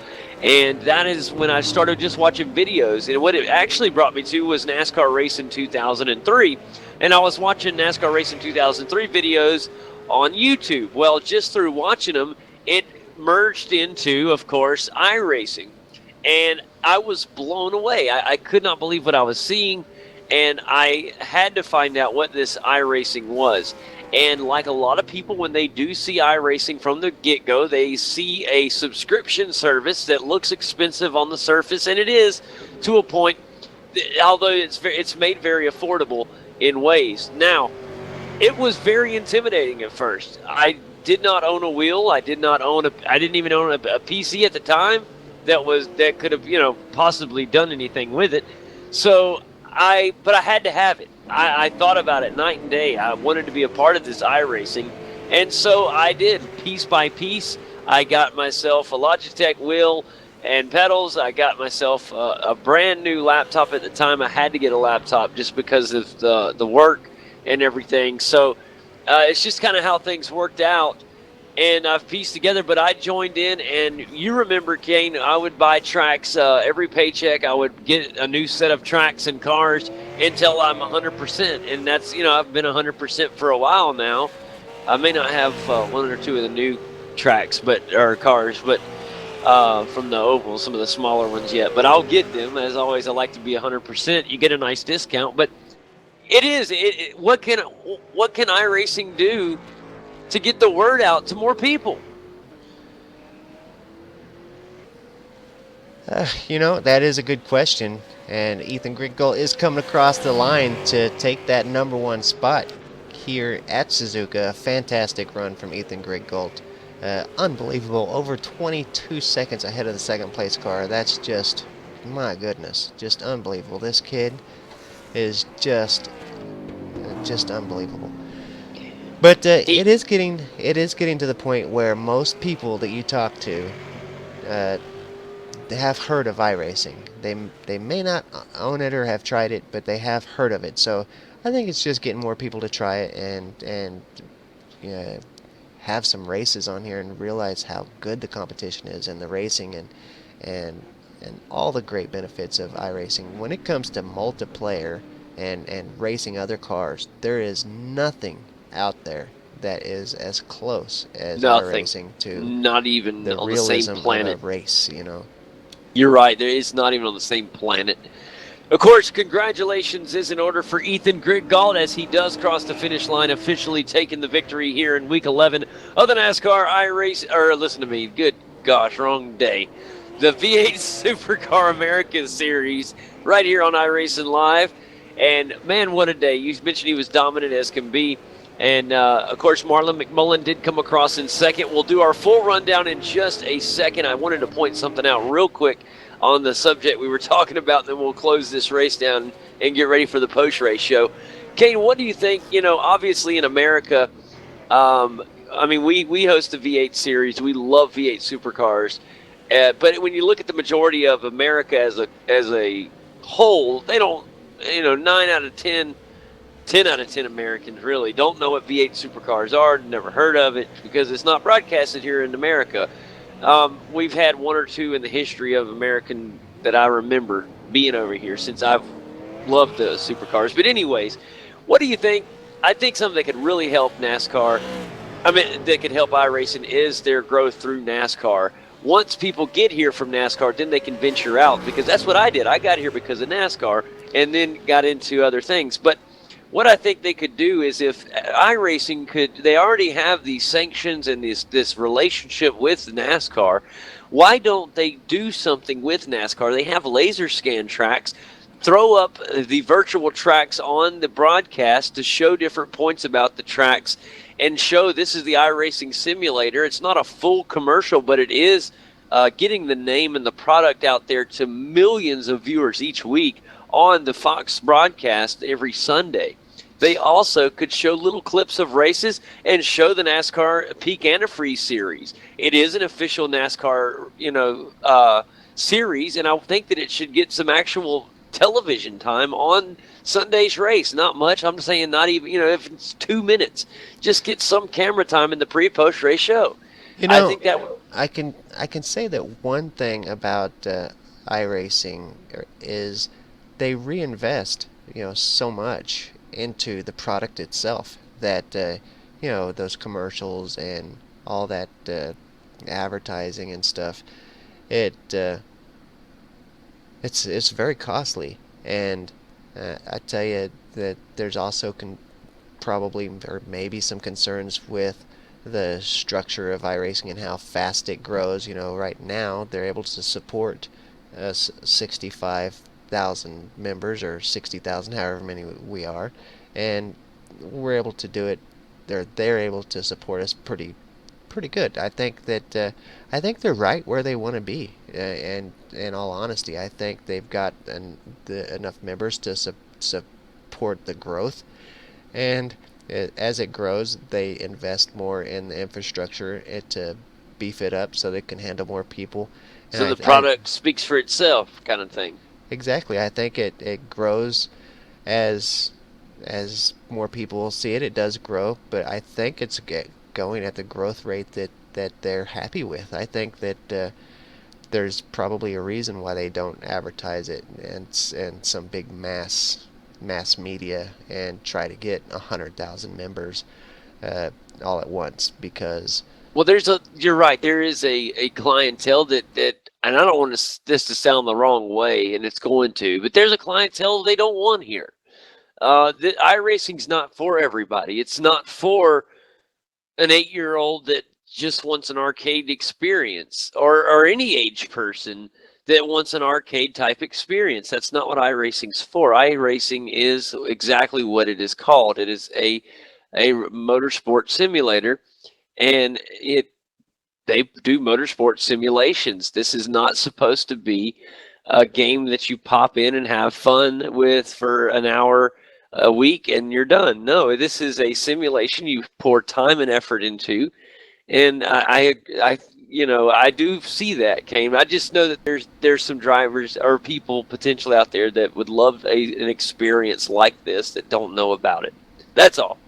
And that is when I started just watching videos. And what it actually brought me to was NASCAR Racing 2003. And I was watching NASCAR Racing 2003 videos on YouTube. Well, just through watching them, it merged into, of course, iRacing. And I was blown away. I could not believe what I was seeing. And I had to find out what this iRacing was. And like a lot of people, when they do see iRacing from the get-go, they see a subscription service that looks expensive on the surface, and it is to a point, although it's made very affordable in ways. Now, it was very intimidating at first. I did not own a wheel. I didn't even own a PC at the time that could have possibly done anything with it. So but I had to have it. I thought about it night and day. I wanted to be a part of this iRacing, and so I did. Piece by piece, I got myself a Logitech wheel and pedals. I got myself a brand new laptop at the time. I had to get a laptop just because of the work and everything. So it's just kind of how things worked out. And I've pieced together, but I joined in, and you remember, Kane, I would buy tracks every paycheck. I would get a new set of tracks and cars until I'm 100%. And that's, I've been 100% for a while now. I may not have one or two of the new tracks, or cars, but from the oval, some of the smaller ones yet. But I'll get them. As always, I like to be 100%. You get a nice discount, but what can iRacing do to get the word out to more people? That is a good question. And Ethan Griggold is coming across the line to take that #1 spot here at Suzuka. A fantastic run from Ethan Griggold. Unbelievable. Over 22 seconds ahead of the second place car. That's just, my goodness, just unbelievable. This kid is just unbelievable. But it is getting to the point where most people that you talk to they have heard of iRacing. They may not own it or have tried it, but they have heard of it. So I think it's just getting more people to try it and have some races on here and realize how good the competition is and the racing and all the great benefits of iRacing. When it comes to multiplayer and racing other cars, there is nothing out there that is as close as iRacing to not even the on the realism same planet. of a race. You're right. It's not even on the same planet. Of course, congratulations is in order for Ethan Griggold as he does cross the finish line, officially taking the victory here in Week 11 of the NASCAR iRacing. Or listen to me, good gosh, wrong day. The V8 Supercar America Series right here on iRacing Live. And man, what a day! You mentioned he was dominant as can be. And, of course, Marlon McMullen did come across in second. We'll do our full rundown in just a second. I wanted to point something out real quick on the subject we were talking about, then we'll close this race down and get ready for the post-race show. Kane, what do you think? Obviously in America, we host the V8 series. We love V8 Supercars. But when you look at the majority of America as a whole, they don't, 9 out of 10 out of 10 Americans really don't know what V8 Supercars are, never heard of it because it's not broadcasted here in America. We've had one or two in the history of American that I remember being over here since I've loved the Supercars. But anyways, what do you think? I think something that could really help NASCAR, that could help iRacing is their growth through NASCAR. Once people get here from NASCAR, then they can venture out because that's what I did. I got here because of NASCAR and then got into other things. But what I think they could do is if iRacing they already have these sanctions and this relationship with NASCAR, why don't they do something with NASCAR? They have laser scan tracks. Throw up the virtual tracks on the broadcast to show different points about the tracks and show this is the iRacing simulator. It's not a full commercial, but it is getting the name and the product out there to millions of viewers each week on the Fox broadcast every Sunday. They also could show little clips of races and show the NASCAR Peak Antifreeze series. It is an official NASCAR, series, and I think that it should get some actual television time on Sunday's race. Not much. I'm saying not even, if it's 2 minutes, just get some camera time in the pre-post race show. I think that I can say that one thing about iRacing is they reinvest, so much into the product itself that those commercials and all that advertising and stuff. It's very costly, and I tell you that there's also probably or maybe some concerns with the structure of iRacing and how fast it grows. Right now they're able to support 65,000 members or 60,000, however many we are, and we're able to do it. They're able to support us pretty good. I think that I think they're right where they want to be. And in all honesty, I think they've got enough members to support the growth. And as it grows, they invest more in the infrastructure to beef it up so they can handle more people. So the product speaks for itself, kind of thing. Exactly. I think it grows as more people see it. It does grow, but I think it's going at the growth rate that they're happy with. I think that there's probably a reason why they don't advertise it and some big mass media and try to get 100,000 members all at once, because you're right, there is a clientele that and I don't want this to sound the wrong way, and it's going to, but there's a clientele they don't want here. The iRacing's not for everybody. It's not for an 8-year-old that just wants an arcade experience, or any age person that wants an arcade type experience. That's not what iRacing's for. iRacing is exactly what it is called. It is a motorsport simulator, and they do motorsport simulations. This is not supposed to be a game that you pop in and have fun with for an hour a week and you're done. No, this is a simulation you pour time and effort into, and I do see that, Kane. I just know that there's some drivers or people potentially out there that would love an experience like this that don't know about it. That's all.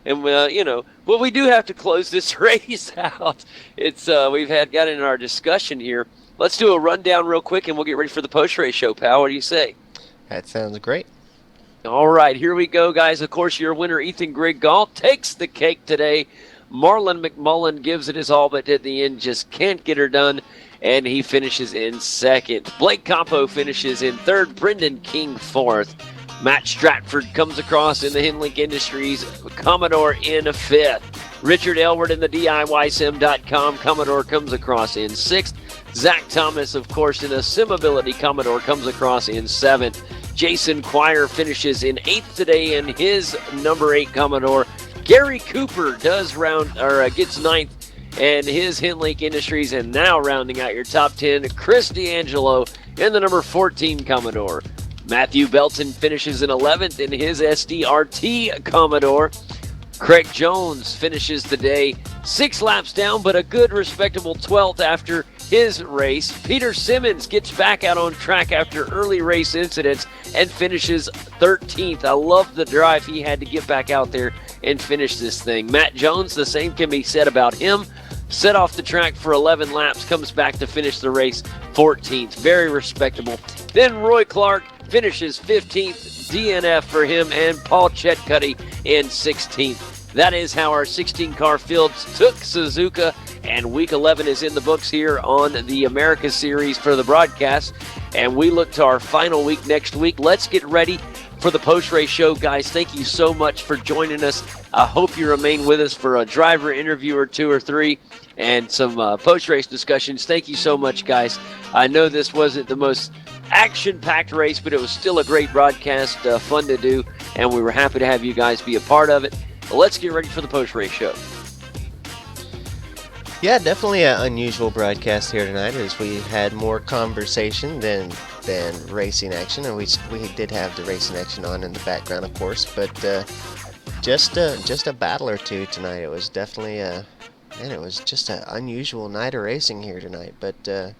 And we do have to close this race out. It's we've got in our discussion here. Let's do a rundown real quick, and we'll get ready for the post-race show, pal. What do you say? That sounds great. All right, here we go, guys. Of course, your winner, Ethan Grigall, takes the cake today. Marlon McMullen gives it his all, but at the end just can't get her done, and he finishes in second. Blake Campo finishes in third. Brendan King fourth. Matt Stratford comes across in the Hinlink Industries Commodore in fifth. Richard Elward in the DIYSim.com Commodore comes across in sixth. Zach Thomas, of course, in a Simability Commodore comes across in seventh. Jason Quire finishes in eighth today in his number 8 Commodore. Gary Cooper gets ninth and his Hinlink Industries, and now rounding out your top 10, Chris D'Angelo in the number 14 Commodore. Matthew Belton finishes in 11th in his SDRT Commodore. Craig Jones finishes the day 6 laps down, but a good, respectable 12th after his race. Peter Simmons gets back out on track after early race incidents and finishes 13th. I love the drive he had to get back out there and finish this thing. Matt Jones, the same can be said about him. Set off the track for 11 laps, comes back to finish the race 14th. Very respectable. Then Roy Clark finishes 15th. DNF for him, and Paul Chetcuddy in 16th. That is how our 16-car field took Suzuka, and Week 11 is in the books here on the America Series for the broadcast, and we look to our final week next week. Let's get ready for the post-race show, guys. Thank you so much for joining us. I hope you remain with us for a driver interview or 2 or 3 and some post-race discussions. Thank you so much, guys. I know this wasn't the most action-packed race, but it was still a great broadcast, fun to do, and we were happy to have you guys be a part of it. Let's get ready for the post-race show. Yeah, definitely an unusual broadcast here tonight, as we had more conversation than racing action, and we did have the racing action on in the background, of course, but just a battle or two tonight. It was definitely it was just an unusual night of racing here tonight, but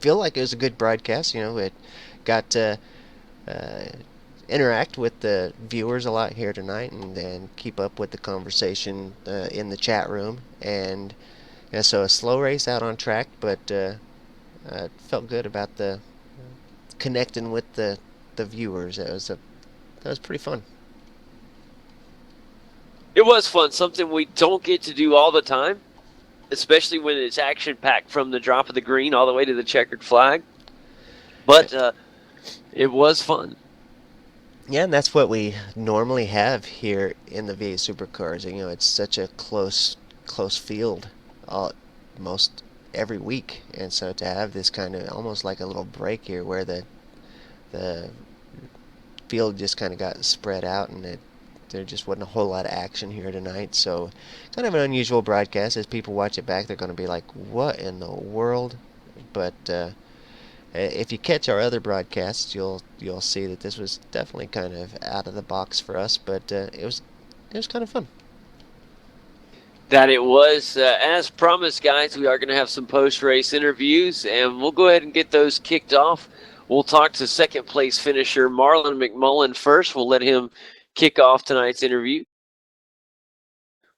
feel like it was a good broadcast. You know, it got to interact with the viewers a lot here tonight, and then keep up with the conversation in the chat room. And yeah, so a slow race out on track, but felt good about the connecting with the viewers. That was pretty fun. It was fun, something we don't get to do all the time, especially when it's action-packed from the drop of the green all the way to the checkered flag. But it was fun. Yeah, and that's what we normally have here in the V8 Supercars. You know, it's such a close field most every week, and so to have this kind of almost like a little break here where the field just kind of got spread out, and there just wasn't a whole lot of action here tonight. So kind of an unusual broadcast. As people watch it back, they're going to be like, what in the world? But if you catch our other broadcasts, you'll see that this was definitely kind of out of the box for us, but it was kind of fun. That it was. As promised, guys, we are going to have some post-race interviews, and we'll go ahead and get those kicked off. We'll talk to second-place finisher Marlon McMullen first. We'll let him kick off tonight's interview.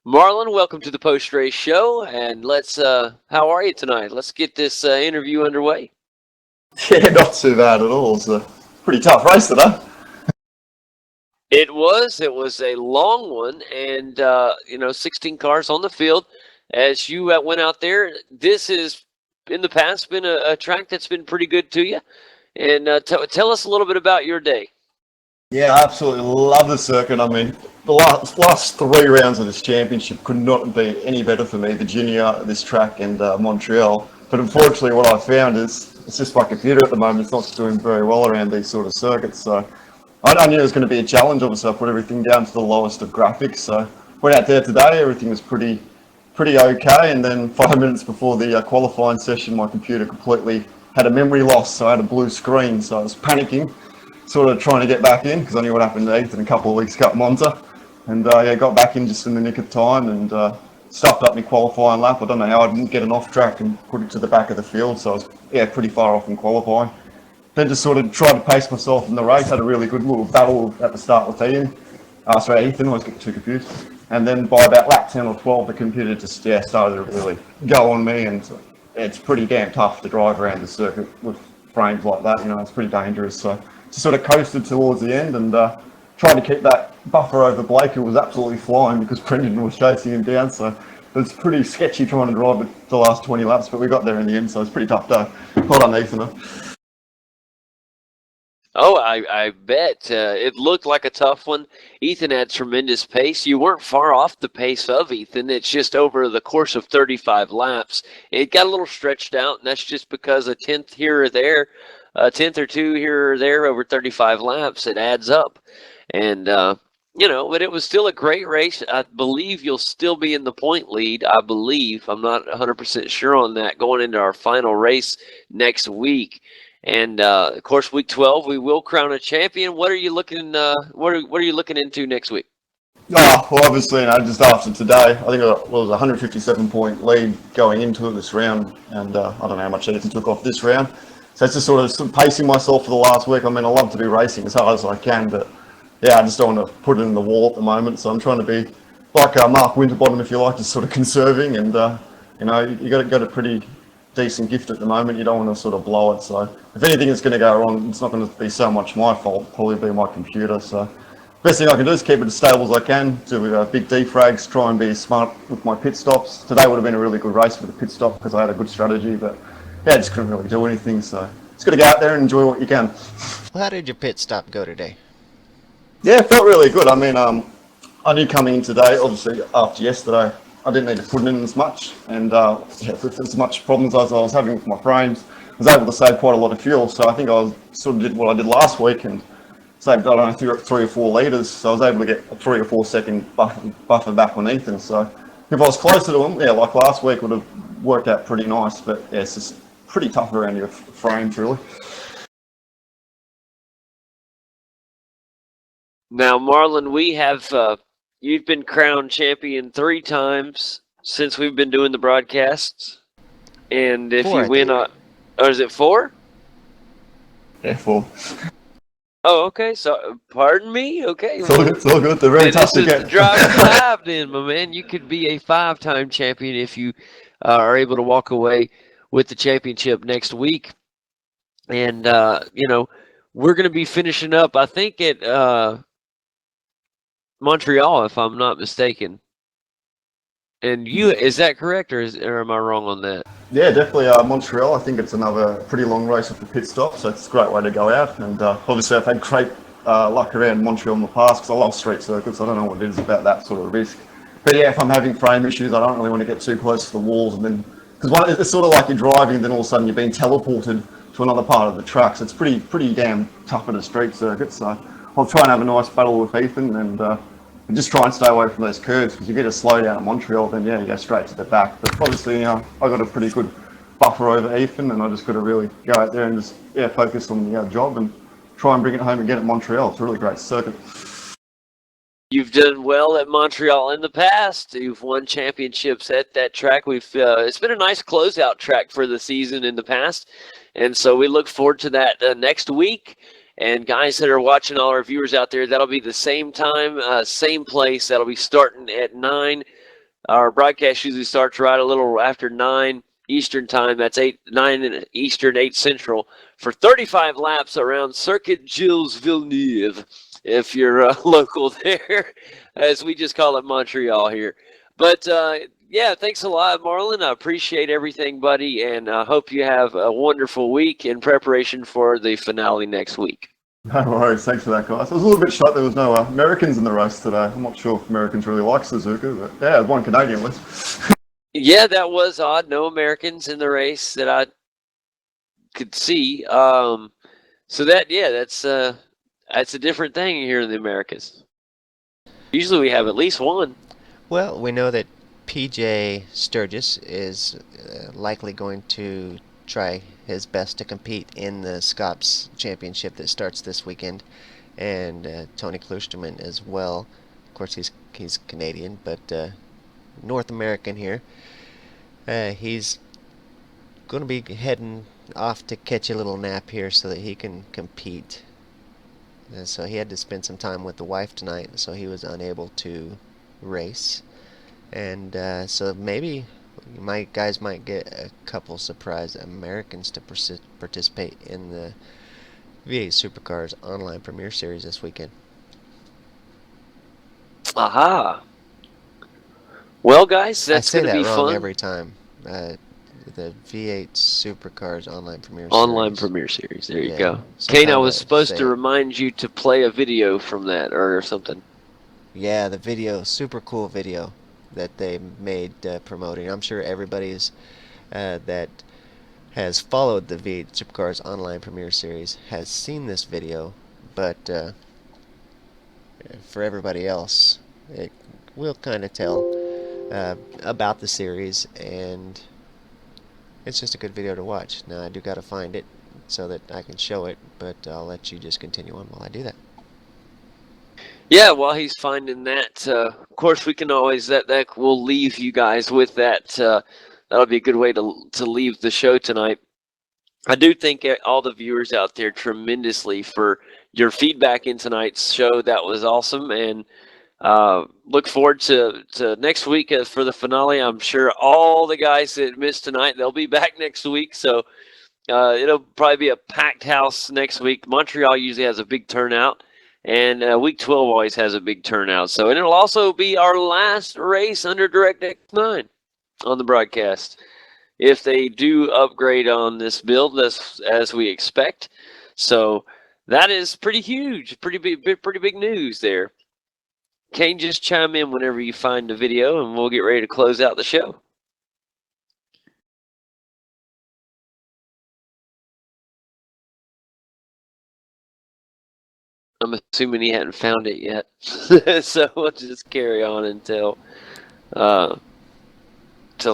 Marlon, welcome to the post-race show, and let's. How are you tonight? Let's get this interview underway. Yeah, not too bad at all. It's a pretty tough race today. It was a long one, and 16 cars on the field. As you went out there, this has in the past been a track that's been pretty good to you. And tell us a little bit about your day. Yeah, I absolutely love the circuit. I mean, the last 3 rounds of this championship could not be any better for me. Virginia, this track, and Montreal. But unfortunately, what I found is it's just my computer at the moment. It's not doing very well around these sort of circuits. So I knew it was going to be a challenge. Obviously, I put everything down to the lowest of graphics. So went out there today. Everything was pretty okay. And then 5 minutes before the qualifying session, my computer completely had a memory loss. So I had a blue screen. So I was panicking, sort of trying to get back in because I knew what happened to Ethan a couple of weeks ago at Monza. And got back in just in the nick of time and stuffed up my qualifying lap. I don't know how I didn't get an off track and put it to the back of the field. So I was pretty far off in qualifying. Then just sort of tried to pace myself in the race. Had a really good little battle at the start with Ethan. I always get too confused. And then by about lap 10 or 12, the computer just started to really go on me. And it's pretty damn tough to drive around the circuit with frames like that. You know, it's pretty dangerous. So just sort of coasted towards the end and tried to keep that buffer over Blake, who was absolutely flying because Brendan was chasing him down. So it was pretty sketchy trying to drive it the last 20 laps, but we got there in the end. So it's pretty tough day. Well done, Ethan. Oh, I bet. It looked like a tough one. Ethan had tremendous pace. You weren't far off the pace of Ethan. It's just over the course of 35 laps. It got a little stretched out, and that's just because a tenth here or there, a tenth or two here or there over 35 laps, it adds up. And, but it was still a great race. I believe you'll still be in the point lead. I believe. I'm not 100% sure on that going into our final race next week. And of course, week 12, we will crown a champion. What are you looking? What are you looking into next week? Oh, well, obviously, just after today, I think it was a 157-point lead going into this round, and I don't know how much Ethan took off this round. So it's just sort of pacing myself for the last week. I mean, I love to be racing as hard as I can, but yeah, I just don't want to put it in the wall at the moment. So I'm trying to be like Mark Winterbottom, if you like, just sort of conserving, and you got a pretty decent gift at the moment. You don't want to sort of blow it. So if anything is going to go wrong, it's not going to be so much my fault. Probably be my computer. So best thing I can do is keep it as stable as I can. Do big defrags. Try and be smart with my pit stops. Today would have been a really good race for the pit stop because I had a good strategy. But yeah, I just couldn't really do anything. So just got to go out there and enjoy what you can. Well, how did your pit stop go today? Yeah, it felt really good. I mean, I knew coming in today, obviously after yesterday, I didn't need to put in as much, and with as much problems as I was having with my frames, I was able to save quite a lot of fuel. So I think I sort of did what I did last week and saved, I don't know, 3 or 4 litres. So I was able to get a 3 or 4 second buffer back on Ethan. So if I was closer to him, like last week, would have worked out pretty nice. But yeah, it's just pretty tough around your frames, really. Now, Marlon, we have you've been crowned champion 3 times since we've been doing the broadcasts, and if 4, you win, Or is it 4? Yeah, 4. Oh, okay. So, pardon me. Okay. It's all good. It's all good. They're very Then tough this to is the get. drive to 5 then, my man. You could be a 5-time champion if you are able to walk away with the championship next week. And, we're going to be finishing up, I think, at Montreal, if I'm not mistaken. And is that correct, or am I wrong on that? Yeah, definitely Montreal. I think it's another pretty long race with the pit stop, so it's a great way to go out. And obviously, I've had great luck around Montreal in the past because I love street circuits. I don't know what it is about that sort of risk. But yeah, if I'm having frame issues, I don't really want to get too close to the walls. And then, because it's sort of like you're driving, and then all of a sudden you're being teleported to another part of the track. So it's pretty damn tough at a street circuit. So I'll try and have a nice battle with Ethan and just try and stay away from those curves, because if you get a slow down at Montreal, then yeah, you go straight to the back. But obviously, I got a pretty good buffer over Ethan, and I just got to really go out there and just focus on the job and try and bring it home again at Montreal. It's a really great circuit. You've done well at Montreal in the past. You've won championships at that track. It's been a nice closeout track for the season in the past, and so we look forward to that next week. And guys that are watching, all our viewers out there, that'll be the same time, same place. That'll be starting at 9. Our broadcast usually starts right a little after 9 Eastern time. That's 9 Eastern, 8 Central, for 35 laps around Circuit Gilles Villeneuve, if you're local there, as we just call it Montreal here. But yeah, thanks a lot, Marlon. I appreciate everything, buddy, and I hope you have a wonderful week in preparation for the finale next week. No worries. Thanks for that, guys. I was a little bit shocked there was no Americans in the race today. I'm not sure if Americans really like Suzuka, but yeah, one Canadian was. Yeah, that was odd. No Americans in the race that I could see. So that's a different thing here in the Americas. Usually we have at least one. Well, we know that PJ Sturgis is likely going to try his best to compete in the Scops Championship that starts this weekend, and Tony Klusterman as well. Of course, he's Canadian, but North American here. He's going to be heading off to catch a little nap here so that he can compete. So he had to spend some time with the wife tonight, so he was unable to race. And so maybe my guys might get a couple surprise Americans to participate in the V8 Supercars online Premier Series this weekend. Aha. Well, guys, that's going to be fun. I say that wrong every time. The V8 Supercars online Premier Series. Online Premier Series. There you go. Kane, I was supposed to remind you to play a video from that or something. Yeah, the video, super cool video that they made promoting. I'm sure everybody's that has followed the V8 Supercars online Premier Series has seen this video, but for everybody else, it will kind of tell about the series, and it's just a good video to watch. Now I do got to find it so that I can show it, but I'll let you just continue on while I do that. Yeah, while he's finding that, of course, we can always that we'll leave you guys with that. That'll be a good way to leave the show tonight. I do thank all the viewers out there tremendously for your feedback in tonight's show. That was awesome, and look forward to next week for the finale. I'm sure all the guys that missed tonight, they'll be back next week. So it'll probably be a packed house next week. Montreal usually has a big turnout. And week 12 always has a big turnout. So, and it'll also be our last race under DirectX 9 on the broadcast, if they do upgrade on this build as we expect. So that is pretty huge, pretty big news there. Kane, just chime in whenever you find the video, and we'll get ready to close out the show. I'm assuming he hadn't found it yet, so we'll just carry on until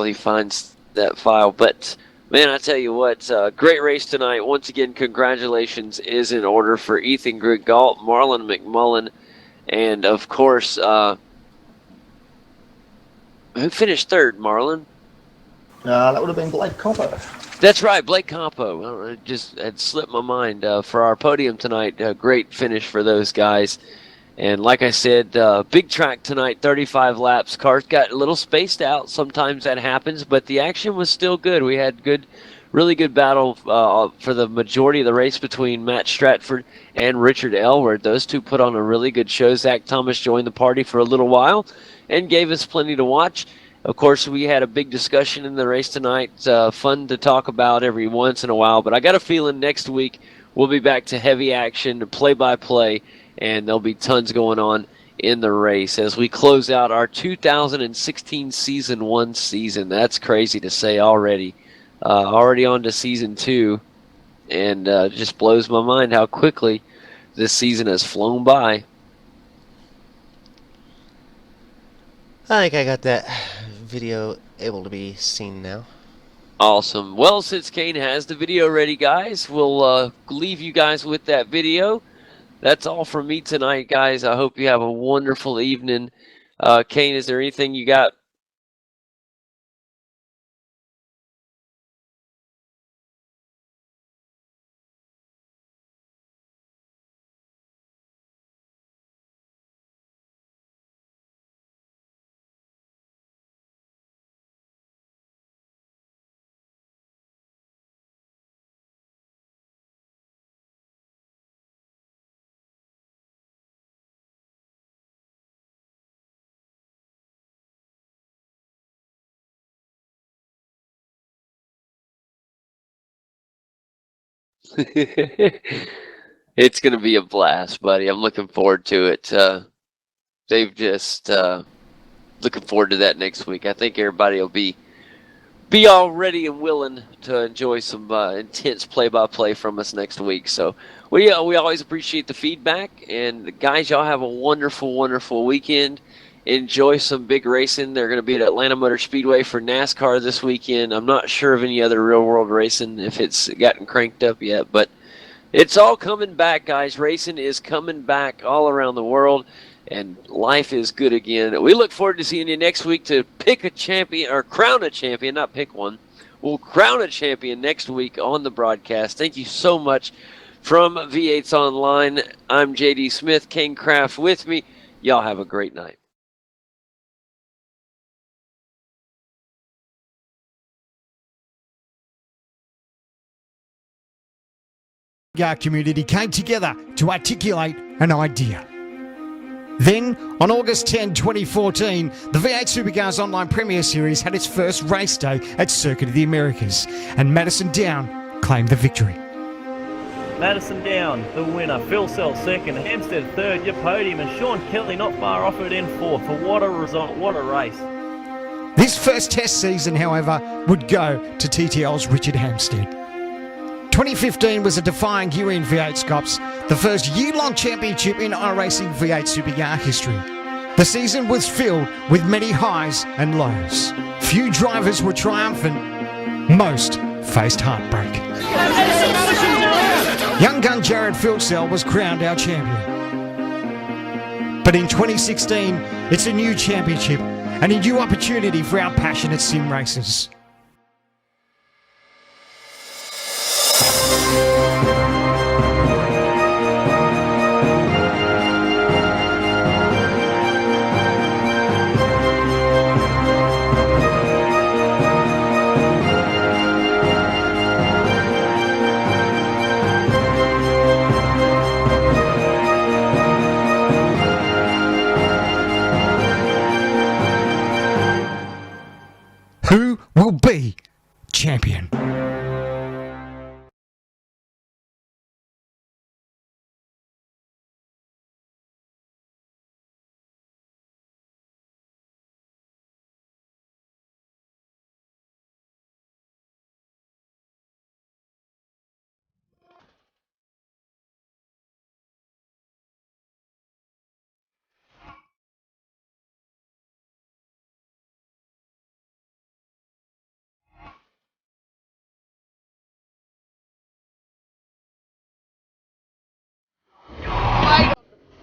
he finds that file. But man, I tell you what, great race tonight. Once again, congratulations is in order for Ethan Grigalt, Marlon McMullen, and of course, who finished third, Marlon? That would have been Blake Copper. That's right, Blake Campo. It just had slipped my mind for our podium tonight. Great finish for those guys. And like I said, big track tonight, 35 laps. Cars got a little spaced out. Sometimes that happens, but the action was still good. We had really good battle for the majority of the race between Matt Stratford and Richard Elward. Those two put on a really good show. Zach Thomas joined the party for a little while and gave us plenty to watch. Of course, we had a big discussion in the race tonight. Fun to talk about every once in a while, but I got a feeling next week we'll be back to heavy action, play-by-play, and there'll be tons going on in the race as we close out our 2016 Season 1 season. That's crazy to say already. Already on to Season 2, and just blows my mind how quickly this season has flown by. I think I got that video able to be seen now. Awesome. Well, since Kane has the video ready, guys, we'll leave you guys with that video. That's all from me tonight, guys. I hope you have a wonderful evening. Kane, is there anything you got? It's going to be a blast, buddy. I'm looking forward to it. They've just looking forward to that next week. I think everybody will be all ready and willing to enjoy some intense play-by-play from us next week. So we always appreciate the feedback. And guys, y'all have a wonderful, wonderful weekend. Enjoy some big racing. They're going to be at Atlanta Motor Speedway for NASCAR this weekend. I'm not sure of any other real-world racing if it's gotten cranked up yet, but it's all coming back, guys. Racing is coming back all around the world, and life is good again. We look forward to seeing you next week to pick a champion, or crown a champion, not pick one. We'll crown a champion next week on the broadcast. Thank you so much from V8's Online. I'm JD Smith, Kane Craft with me. Y'all have a great night. Our community came together to articulate an idea. Then, on August 10, 2014, the V8 Supercars Online Premier Series had its first race day at Circuit of the Americas, and Madison Down claimed the victory. Madison Down, the winner. Phil Self second. Hampstead third. Your podium. And Sean Kelly not far off it in fourth. What a result. What a race. This first test season, however, would go to TTL's Richard Hampstead. 2015 was a defining year in V8 Scops, the first year-long championship in iRacing V8 Supercar history. The season was filled with many highs and lows. Few drivers were triumphant. Most faced heartbreak. Young gun Jared Filsell was crowned our champion. But in 2016, it's a new championship and a new opportunity for our passionate sim racers. Who will be champion?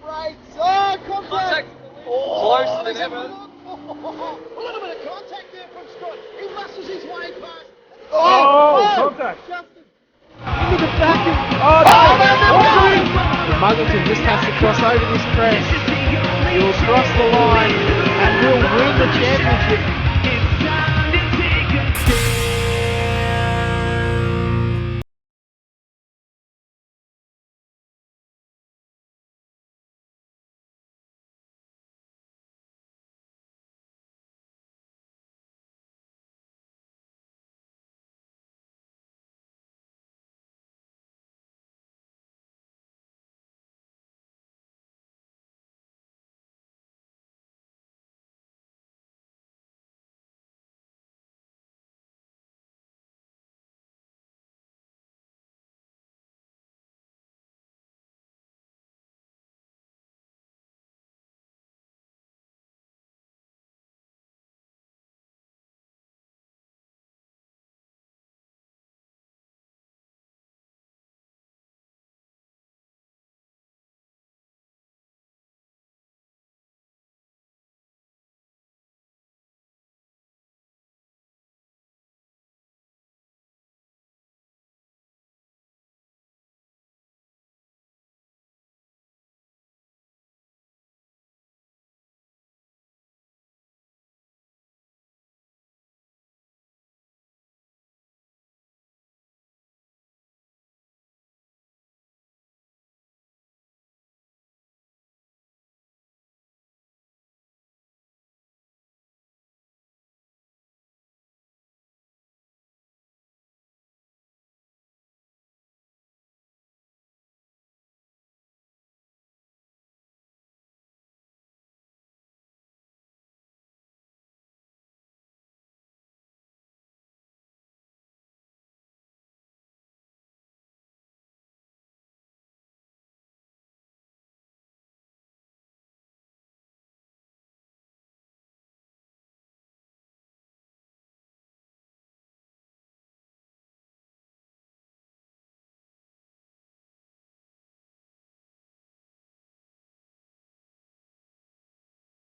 Right, oh, contact! Closer than ever. A little bit of contact there from Scott. He muscles his way Contact. Into the back of... The Muggleton just has to cross over this crest. He will cross the line and will win the championship.